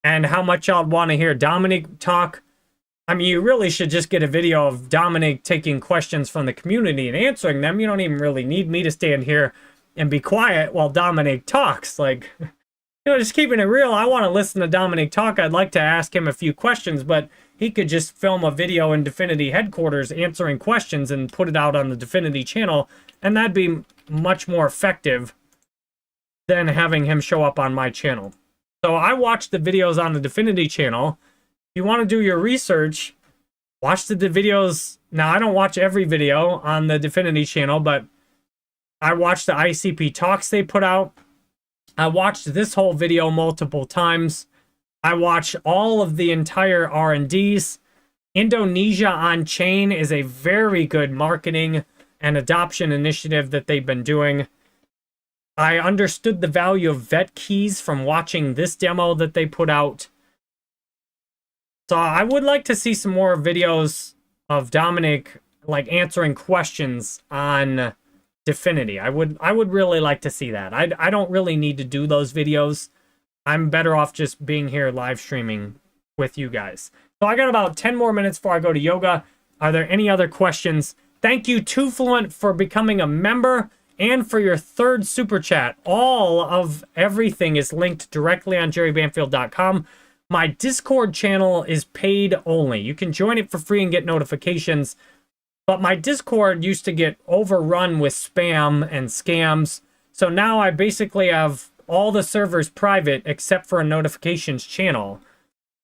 and how much y'all want to hear Dominic talk. I mean, you really should just get a video of Dominic taking questions from the community and answering them. You don't even really need me to stand here and be quiet while Dominic talks. Like, just keeping it real, I want to listen to Dominic talk. I'd like to ask him a few questions, but he could just film a video in Dfinity headquarters answering questions and put it out on the Dfinity channel, and that'd be much more effective than having him show up on my channel. So I watch the videos on the Dfinity channel. If you want to do your research, watch the videos. Now, I don't watch every video on the Dfinity channel, but I watch the ICP talks they put out. I watched this whole video multiple times. I watch all of the entire R&Ds. Indonesia on Chain is a very good marketing and adoption initiative that they've been doing. I understood the value of vet keys from watching this demo that they put out. So I would like to see some more videos of Dominic, like, answering questions on Dfinity. I would really like to see that. I don't really need to do those videos. I'm better off just being here live streaming with you guys. So I got about 10 more minutes before I go to yoga. Are there any other questions? Thank you, Too Fluent, for becoming a member and for your third super chat. All of everything is linked directly on jerrybanfield.com. My Discord channel is paid only. You can join it for free and get notifications. But my Discord used to get overrun with spam and scams. So now I basically have all the servers private except for a notifications channel.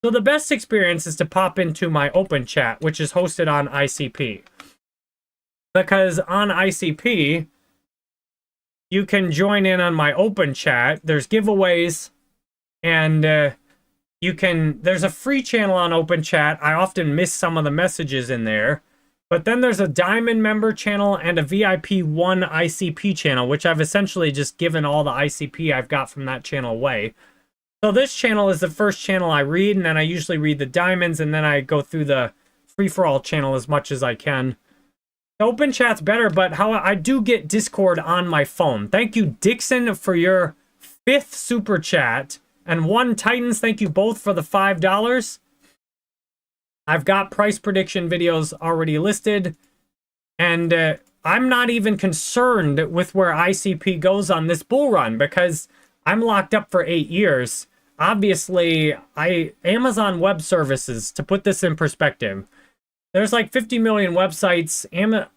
So the best experience is to pop into my open chat, which is hosted on ICP. Because on ICP, you can join in on my open chat. There's giveaways, and there's a free channel on open chat. I often miss some of the messages in there. But then there's a Diamond member channel and a VIP 1 ICP channel, which I've essentially just given all the ICP I've got from that channel away. So this channel is the first channel I read, and then I usually read the Diamonds, and then I go through the free-for-all channel as much as I can. The open chat's better, but how I do get Discord on my phone. Thank you, Dixon, for your 5th super chat. And One Titans, thank you both for the $5. I've got price prediction videos already listed, and I'm not even concerned with where ICP goes on this bull run because I'm locked up for 8 years. Obviously, Amazon Web Services, to put this in perspective, there's like 50 million websites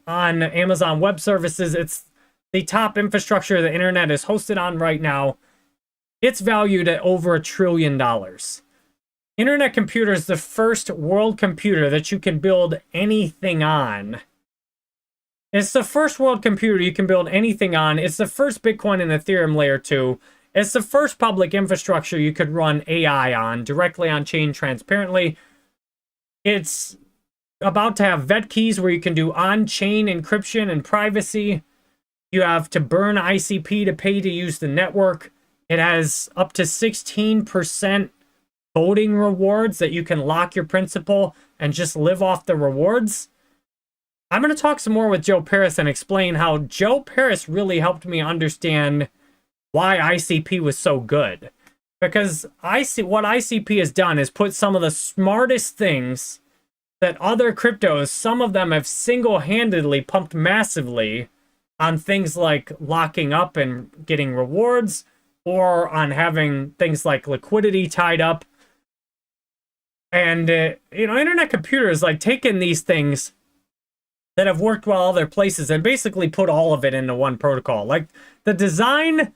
on Amazon Web Services. It's the top infrastructure the internet is hosted on right now. It's valued at over $1 trillion. Internet Computer is the first world computer that you can build anything on. It's the first world computer you can build anything on. It's the first Bitcoin and Ethereum layer 2. It's the first public infrastructure you could run AI on, directly on chain transparently. It's about to have vet keys where you can do on-chain encryption and privacy. You have to burn ICP to pay to use the network. It has up to 16% voting rewards that you can lock your principal and just live off the rewards. I'm going to talk some more with Joe Paris and explain how Joe Paris really helped me understand why ICP was so good. Because what ICP has done is put some of the smartest things that other cryptos, some of them have single-handedly pumped massively on things like locking up and getting rewards, or on having things like liquidity tied up. And, Internet Computer is like taking these things that have worked well other places and basically put all of it into one protocol. Like the design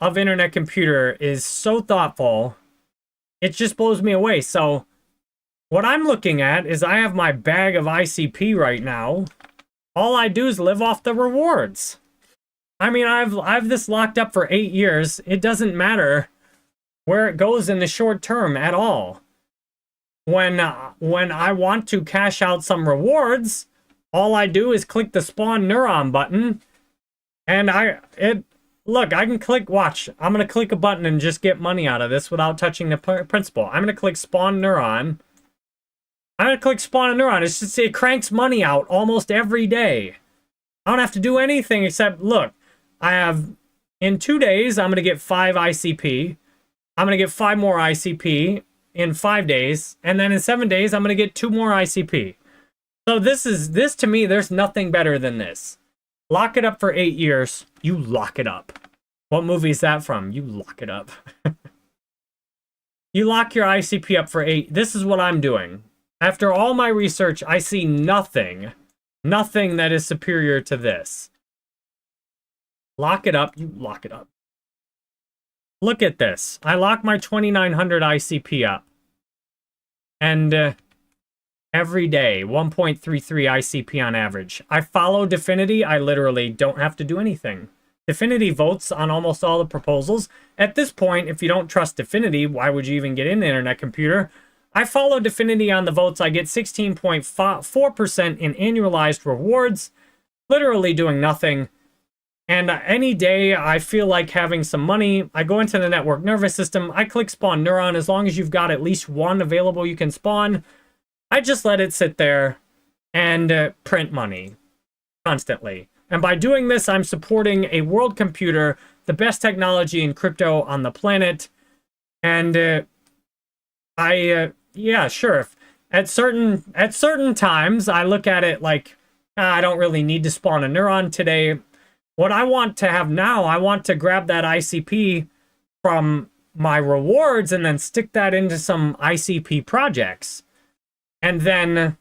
of Internet Computer is so thoughtful. It just blows me away. So what I'm looking at is I have my bag of ICP right now. All I do is live off the rewards. I mean, I've this locked up for 8 years. It doesn't matter where it goes in the short term at all. When I want to cash out some rewards, all I do is click the spawn neuron button, and I can click, watch, I'm going to click a button and just get money out of this without touching the principal. I'm going to click spawn neuron. I'm going to click spawn a neuron. It's just, it cranks money out almost every day. I don't have to do anything except, look, in 2 days, I'm going to get 5 ICP. I'm going to get 5 more ICP in 5 days. And then in 7 days, I'm going to get 2 more ICP. So this to me, there's nothing better than this. Lock it up for 8 years. You lock it up. What movie is that from? You lock it up. You lock your ICP up for 8. This is what I'm doing. After all my research, I see nothing that is superior to this. Lock it up. You lock it up. Look at this. I lock my 2900 ICP up. And every day, 1.33 ICP on average. I follow Dfinity. I literally don't have to do anything. Dfinity votes on almost all the proposals. At this point, if you don't trust Dfinity, why would you even get in the Internet Computer? I follow Dfinity on the votes. I get 16.4% in annualized rewards. Literally doing nothing. And any day I feel like having some money, I go into the network nervous system, I click spawn neuron. As long as you've got at least one available you can spawn, I just let it sit there and print money constantly. And by doing this, I'm supporting a world computer, the best technology in crypto on the planet. And yeah, sure. If at certain times, I look at it like, I don't really need to spawn a neuron today. What I want to have now, I want to grab that ICP from my rewards and then stick that into some ICP projects. And then,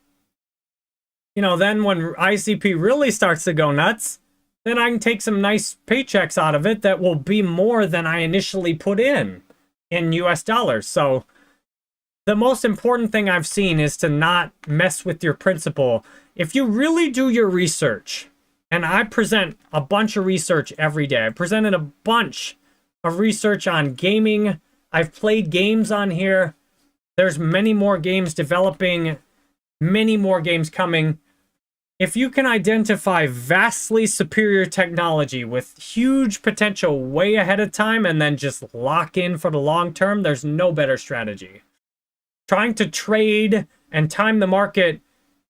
then when ICP really starts to go nuts, then I can take some nice paychecks out of it that will be more than I initially put in US dollars. So the most important thing I've seen is to not mess with your principal. If you really do your research, and I present a bunch of research every day. I presented a bunch of research on gaming. I've played games on here. There's many more games developing, many more games coming. If you can identify vastly superior technology with huge potential way ahead of time and then just lock in for the long term, there's no better strategy. Trying to trade and time the market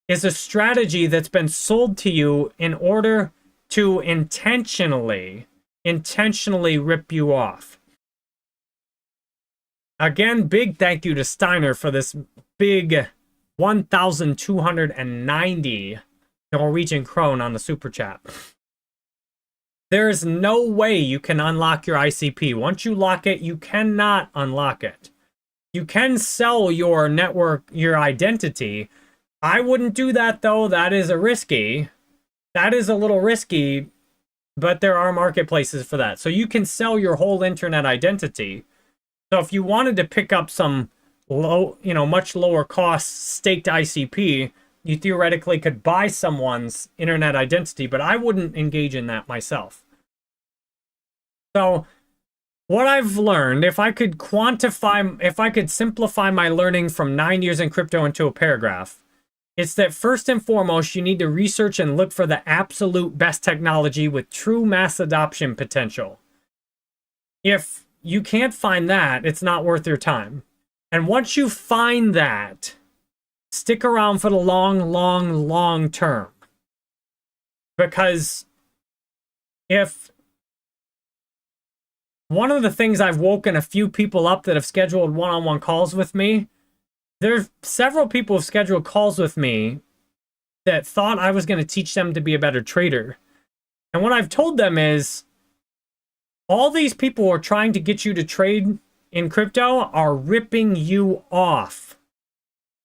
is a strategy that's been sold to you in order to intentionally rip you off. Again, big thank you to Steiner for this big 1,290 Norwegian krone on the super chat. There's no way you can unlock your ICP. Once you lock it, you cannot unlock it. You can sell your network, your identity. I wouldn't do that though. That is a little risky, but there are marketplaces for that. So you can sell your whole internet identity. So if you wanted to pick up some much lower cost staked ICP, you theoretically could buy someone's internet identity, but I wouldn't engage in that myself. So what I've learned, if I could simplify my learning from 9 years in crypto into a paragraph, it's that first and foremost, you need to research and look for the absolute best technology with true mass adoption potential. If you can't find that, it's not worth your time. And once you find that, stick around for the long term. Because if one of the things I've woken a few people up that have scheduled one-on-one calls with me, there's several people who have scheduled calls with me that thought I was going to teach them to be a better trader. And what I've told them is, all these people who are trying to get you to trade in crypto are ripping you off.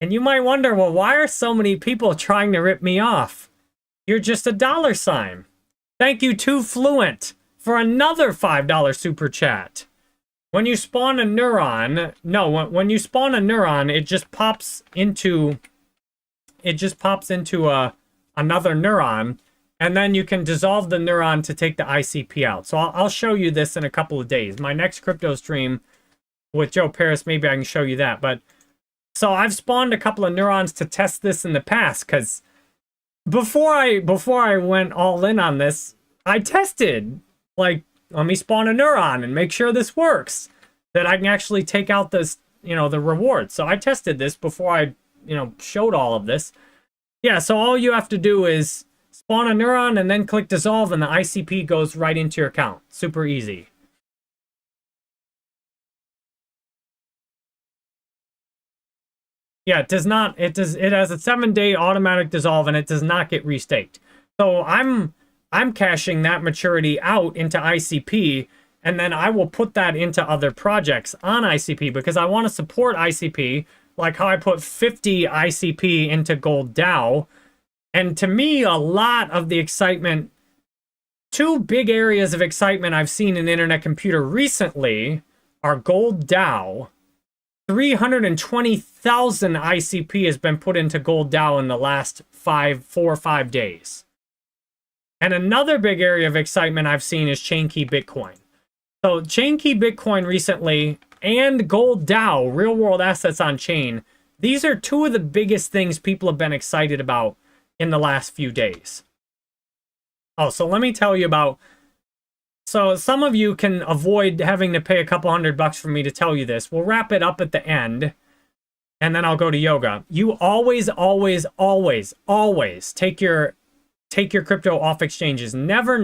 And you might wonder, well, why are so many people trying to rip me off? You're just a dollar sign. Thank you, Too Fluent, for another $5 super chat. When you spawn a neuron, when you spawn a neuron, it just pops into another neuron, and then you can dissolve the neuron to take the ICP out. So I'll show you this in a couple of days. My next crypto stream with Joe Paris, maybe I can show you that. But so I've spawned a couple of neurons to test this in the past, because before I went all in on this, I tested, like, let me spawn a neuron and make sure this works, that I can actually take out this, the reward. So I tested this before I, showed all of this. Yeah, so all you have to do is spawn a neuron and then click dissolve, and the ICP goes right into your account. Super easy. Yeah, it has a 7-day automatic dissolve, and it does not get restaked. So I'm cashing that maturity out into ICP, and then I will put that into other projects on ICP, because I want to support ICP, like how I put 50 ICP into Gold DAO. And to me, a lot of the excitement, two big areas of excitement I've seen in Internet Computer recently are Gold DAO. 320,000 ICP has been put into Gold DAO in the last 4 or 5 days. And another big area of excitement I've seen is Chainkey Bitcoin. So Chainkey Bitcoin recently and Gold DAO, real world assets on chain, these are two of the biggest things people have been excited about in the last few days. Oh, so let me tell you about, so some of you can avoid having to pay a couple $100 for me to tell you this. We'll wrap it up at the end, and then I'll go to yoga. You always take your crypto off exchanges. Never,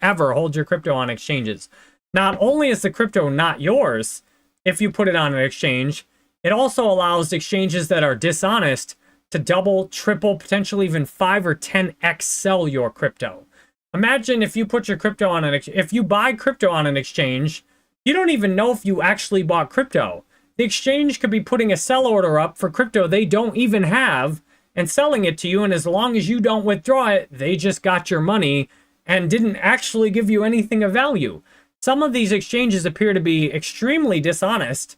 ever hold your crypto on exchanges. Not only is the crypto not yours if you put it on an exchange, it also allows exchanges that are dishonest to double, triple, potentially even 5 or 10x sell your crypto. Imagine if you put your crypto on if you buy crypto on an exchange, you don't even know if you actually bought crypto. The exchange could be putting a sell order up for crypto they don't even have and selling it to you, and as long as you don't withdraw it, they just got your money and didn't actually give you anything of value. Some of these exchanges appear to be extremely dishonest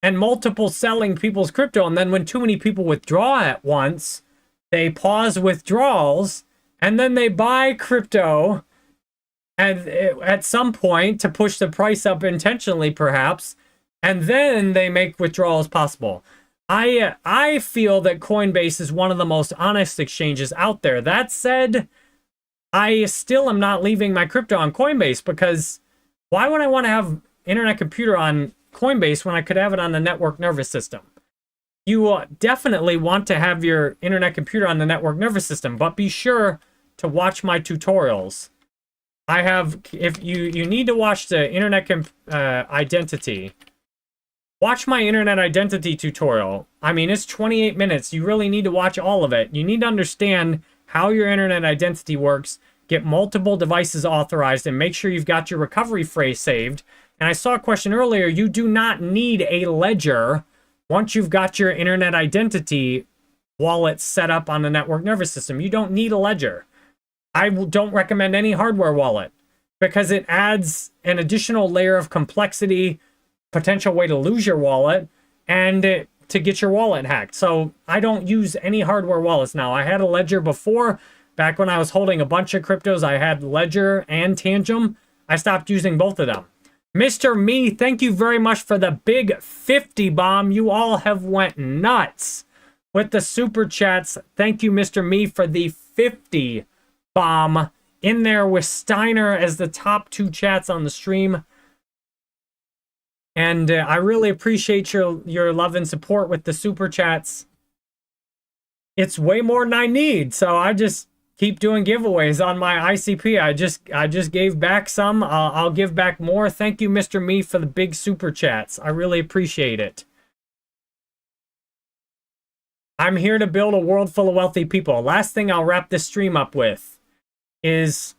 and multiple selling people's crypto, and then when too many people withdraw at once, they pause withdrawals, and then they buy crypto at some point to push the price up intentionally, perhaps, and then they make withdrawals possible. I feel that Coinbase is one of the most honest exchanges out there. That said, I still am not leaving my crypto on Coinbase, because why would I want to have Internet Computer on Coinbase when I could have it on the network nervous system? You definitely want to have your Internet Computer on the network nervous system, but be sure to watch my tutorials. I have, if you need to watch the internet identity, watch my internet identity tutorial. I mean, it's 28 minutes. You really need to watch all of it. You need to understand how your internet identity works, get multiple devices authorized, and make sure you've got your recovery phrase saved. And I saw a question earlier, you do not need a ledger once you've got your internet identity wallet set up on the network nervous system. You don't need a ledger. I don't recommend any hardware wallet because it adds an additional layer of complexity, potential way to lose your wallet, and to get your wallet hacked. So I don't use any hardware wallets now. I had a ledger before. Back when I was holding a bunch of cryptos, I had Ledger and Tangem. I stopped using both of them. Mr. Me, thank you very much for the big 50 bomb. You all have went nuts with the super chats. Thank you, Mr. Me, for the 50 bomb in there with Steiner as the top 2 chats on the stream. And I really appreciate your love and support with the super chats. It's way more than I need, so I just keep doing giveaways on my ICP. I just gave back some. I'll give back more. Thank you, Mr. Me, for the big super chats. I really appreciate it. I'm here to build a world full of wealthy people. Last thing I'll wrap this stream up with is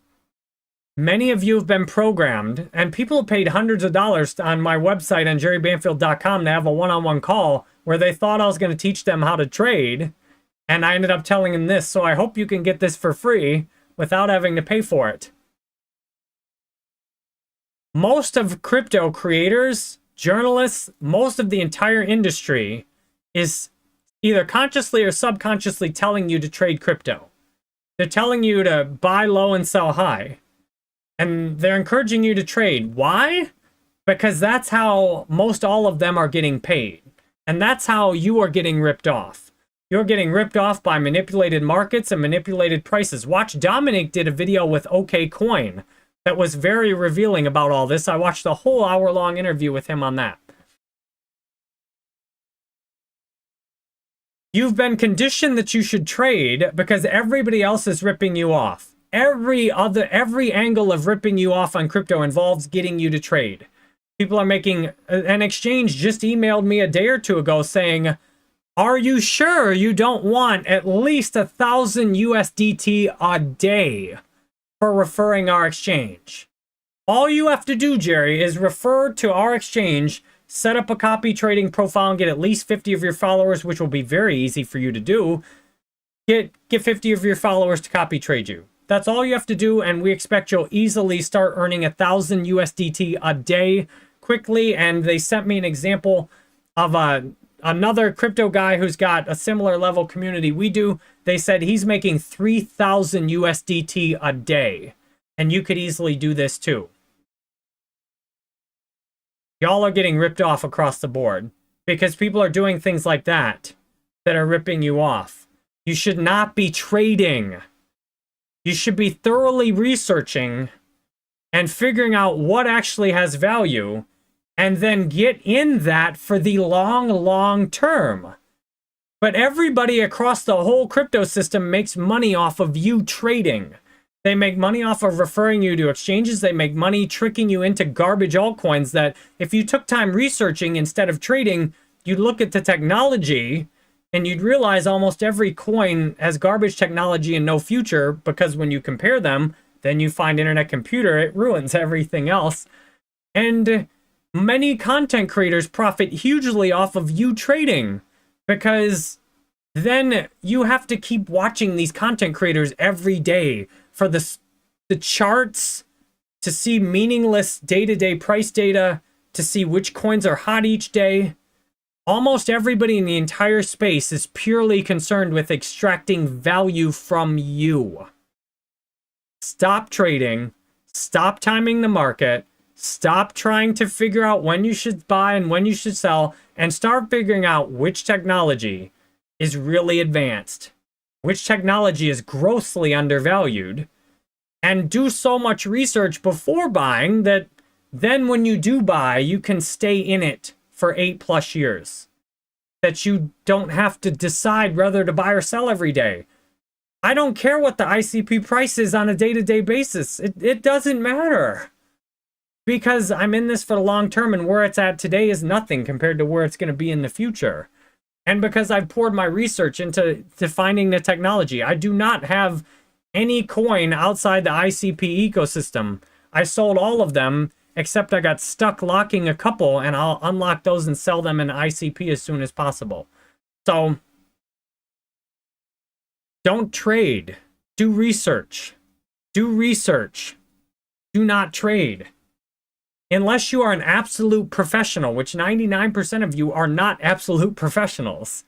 many of you have been programmed, and people have paid hundreds of dollars on my website on jerrybanfield.com to have a one-on-one call where they thought I was going to teach them how to trade, and I ended up telling them this. So I hope you can get this for free without having to pay for it. Most of crypto creators, journalists, most of the entire industry is either consciously or subconsciously telling you to trade crypto. They're telling you to buy low and sell high. And they're encouraging you to trade. Why? Because that's how most all of them are getting paid. And that's how you are getting ripped off. You're getting ripped off by manipulated markets and manipulated prices. Watch, Dominic did a video with OKCoin that was very revealing about all this. I watched a whole hour-long interview with him on that. You've been conditioned that you should trade because everybody else is ripping you off. Every angle of ripping you off on crypto involves getting you to trade. People are making an exchange just emailed me a day or two ago saying, are you sure you don't want at least 1,000 USDT a day for referring our exchange? All you have to do, Jerry, is refer to our exchange, set up a copy trading profile, and get at least 50 of your followers, which will be very easy for you to do. Get 50 of your followers to copy trade you. That's all you have to do, and we expect you'll easily start earning 1,000 USDT a day quickly. And they sent me an example of another crypto guy who's got a similar level community we do. They said he's making 3,000 USDT a day, and you could easily do this too. Y'all are getting ripped off across the board because people are doing things like that that are ripping you off. You should not be trading. You should be thoroughly researching and figuring out what actually has value and then get in that for the long term. But everybody across the whole crypto system makes money off of you trading. They make money off of referring you to exchanges. They make money tricking you into garbage altcoins that if you took time researching instead of trading, you'd look at the technology and you'd realize almost every coin has garbage technology and no future, because when you compare them, then you find internet computer, it ruins everything else. And many content creators profit hugely off of you trading, because then you have to keep watching these content creators every day for the charts, to see meaningless day-to-day price data, to see which coins are hot each day. Almost everybody in the entire space is purely concerned with extracting value from you. Stop trading. Stop timing the market. Stop trying to figure out when you should buy and when you should sell, and start figuring out which technology is really advanced, which technology is grossly undervalued, and do so much research before buying that then when you do buy, you can stay in it for 8+ years. That you don't have to decide whether to buy or sell every day. I don't care what the ICP price is on a day-to-day basis. It doesn't matter. Because I'm in this for the long term, and where it's at today is nothing compared to where it's going to be in the future. And because I've poured my research into finding the technology, I do not have any coin outside the ICP ecosystem. I sold all of them, except I got stuck locking a couple, and I'll unlock those and sell them in ICP as soon as possible. So, don't trade. Do research. Do research. Do not trade. Unless you are an absolute professional, which 99% of you are not absolute professionals.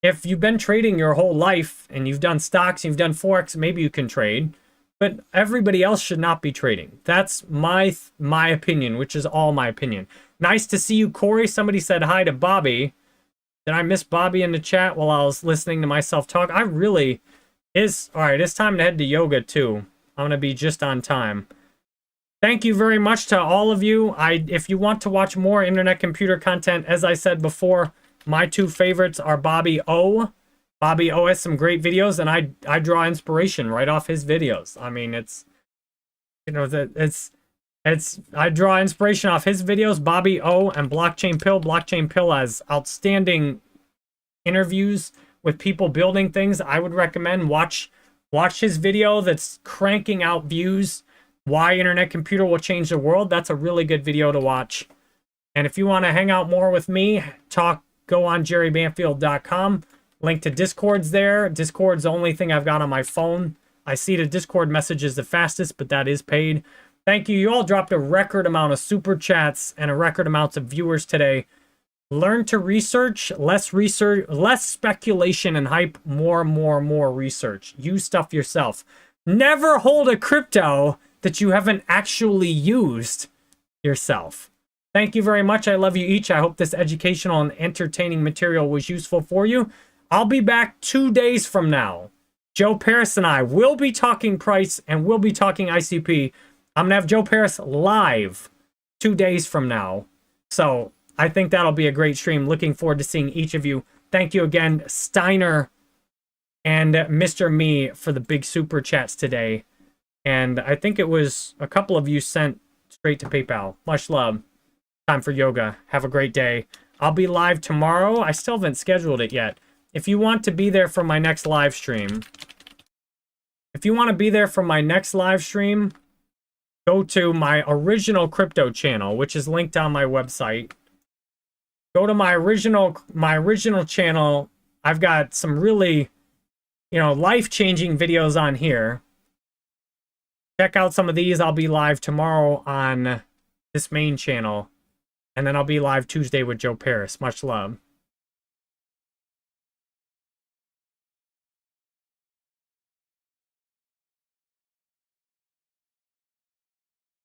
If you've been trading your whole life and you've done stocks, you've done Forex, maybe you can trade. But everybody else should not be trading. That's my opinion, which is all my opinion. Nice to see you, Corey. Somebody said hi to Bobby. Did I miss Bobby in the chat while I was listening to myself talk? I really is. All right, it's time to head to yoga too. I'm going to be just on time. Thank you very much to all of you. If you want to watch more internet computer content, as I said before, my two favorites are Bobby O. Bobby O has some great videos, and I draw inspiration right off his videos. I mean, it's, you know, I draw inspiration off his videos, Bobby O and Blockchain Pill. Blockchain Pill has outstanding interviews with people building things. I would recommend watch his video that's cranking out views. Why Internet Computer Will Change the World. That's a really good video to watch. And if you want to hang out more with me, go on jerrybanfield.com. Link to Discord's there. Discord's the only thing I've got on my phone. I see the Discord messages the fastest, but that is paid. Thank you. You all dropped a record amount of super chats and a record amounts of viewers today. Learn to research, less speculation and hype, more research. Use stuff yourself. Never hold a crypto that you haven't actually used yourself. Thank you very much. I love you each. I hope this educational and entertaining material was useful for you. I'll be back 2 days from now. Joe Paris and I will be talking price and we'll be talking ICP. I'm going to have Joe Paris live 2 days from now. So I think that'll be a great stream. Looking forward to seeing each of you. Thank you again, Steiner and Mr. Me, for the big super chats today. And I think it was a couple of you sent straight to PayPal. Much love. Time for yoga. Have a great day. I'll be live tomorrow. I still haven't scheduled it yet. If you want to be there for my next live stream, go to my original crypto channel, which is linked on my website. Go to my original channel. I've got some really, life-changing videos on here. Check out some of these. I'll be live tomorrow on this main channel. And then I'll be live Tuesday with Joe Paris. Much love.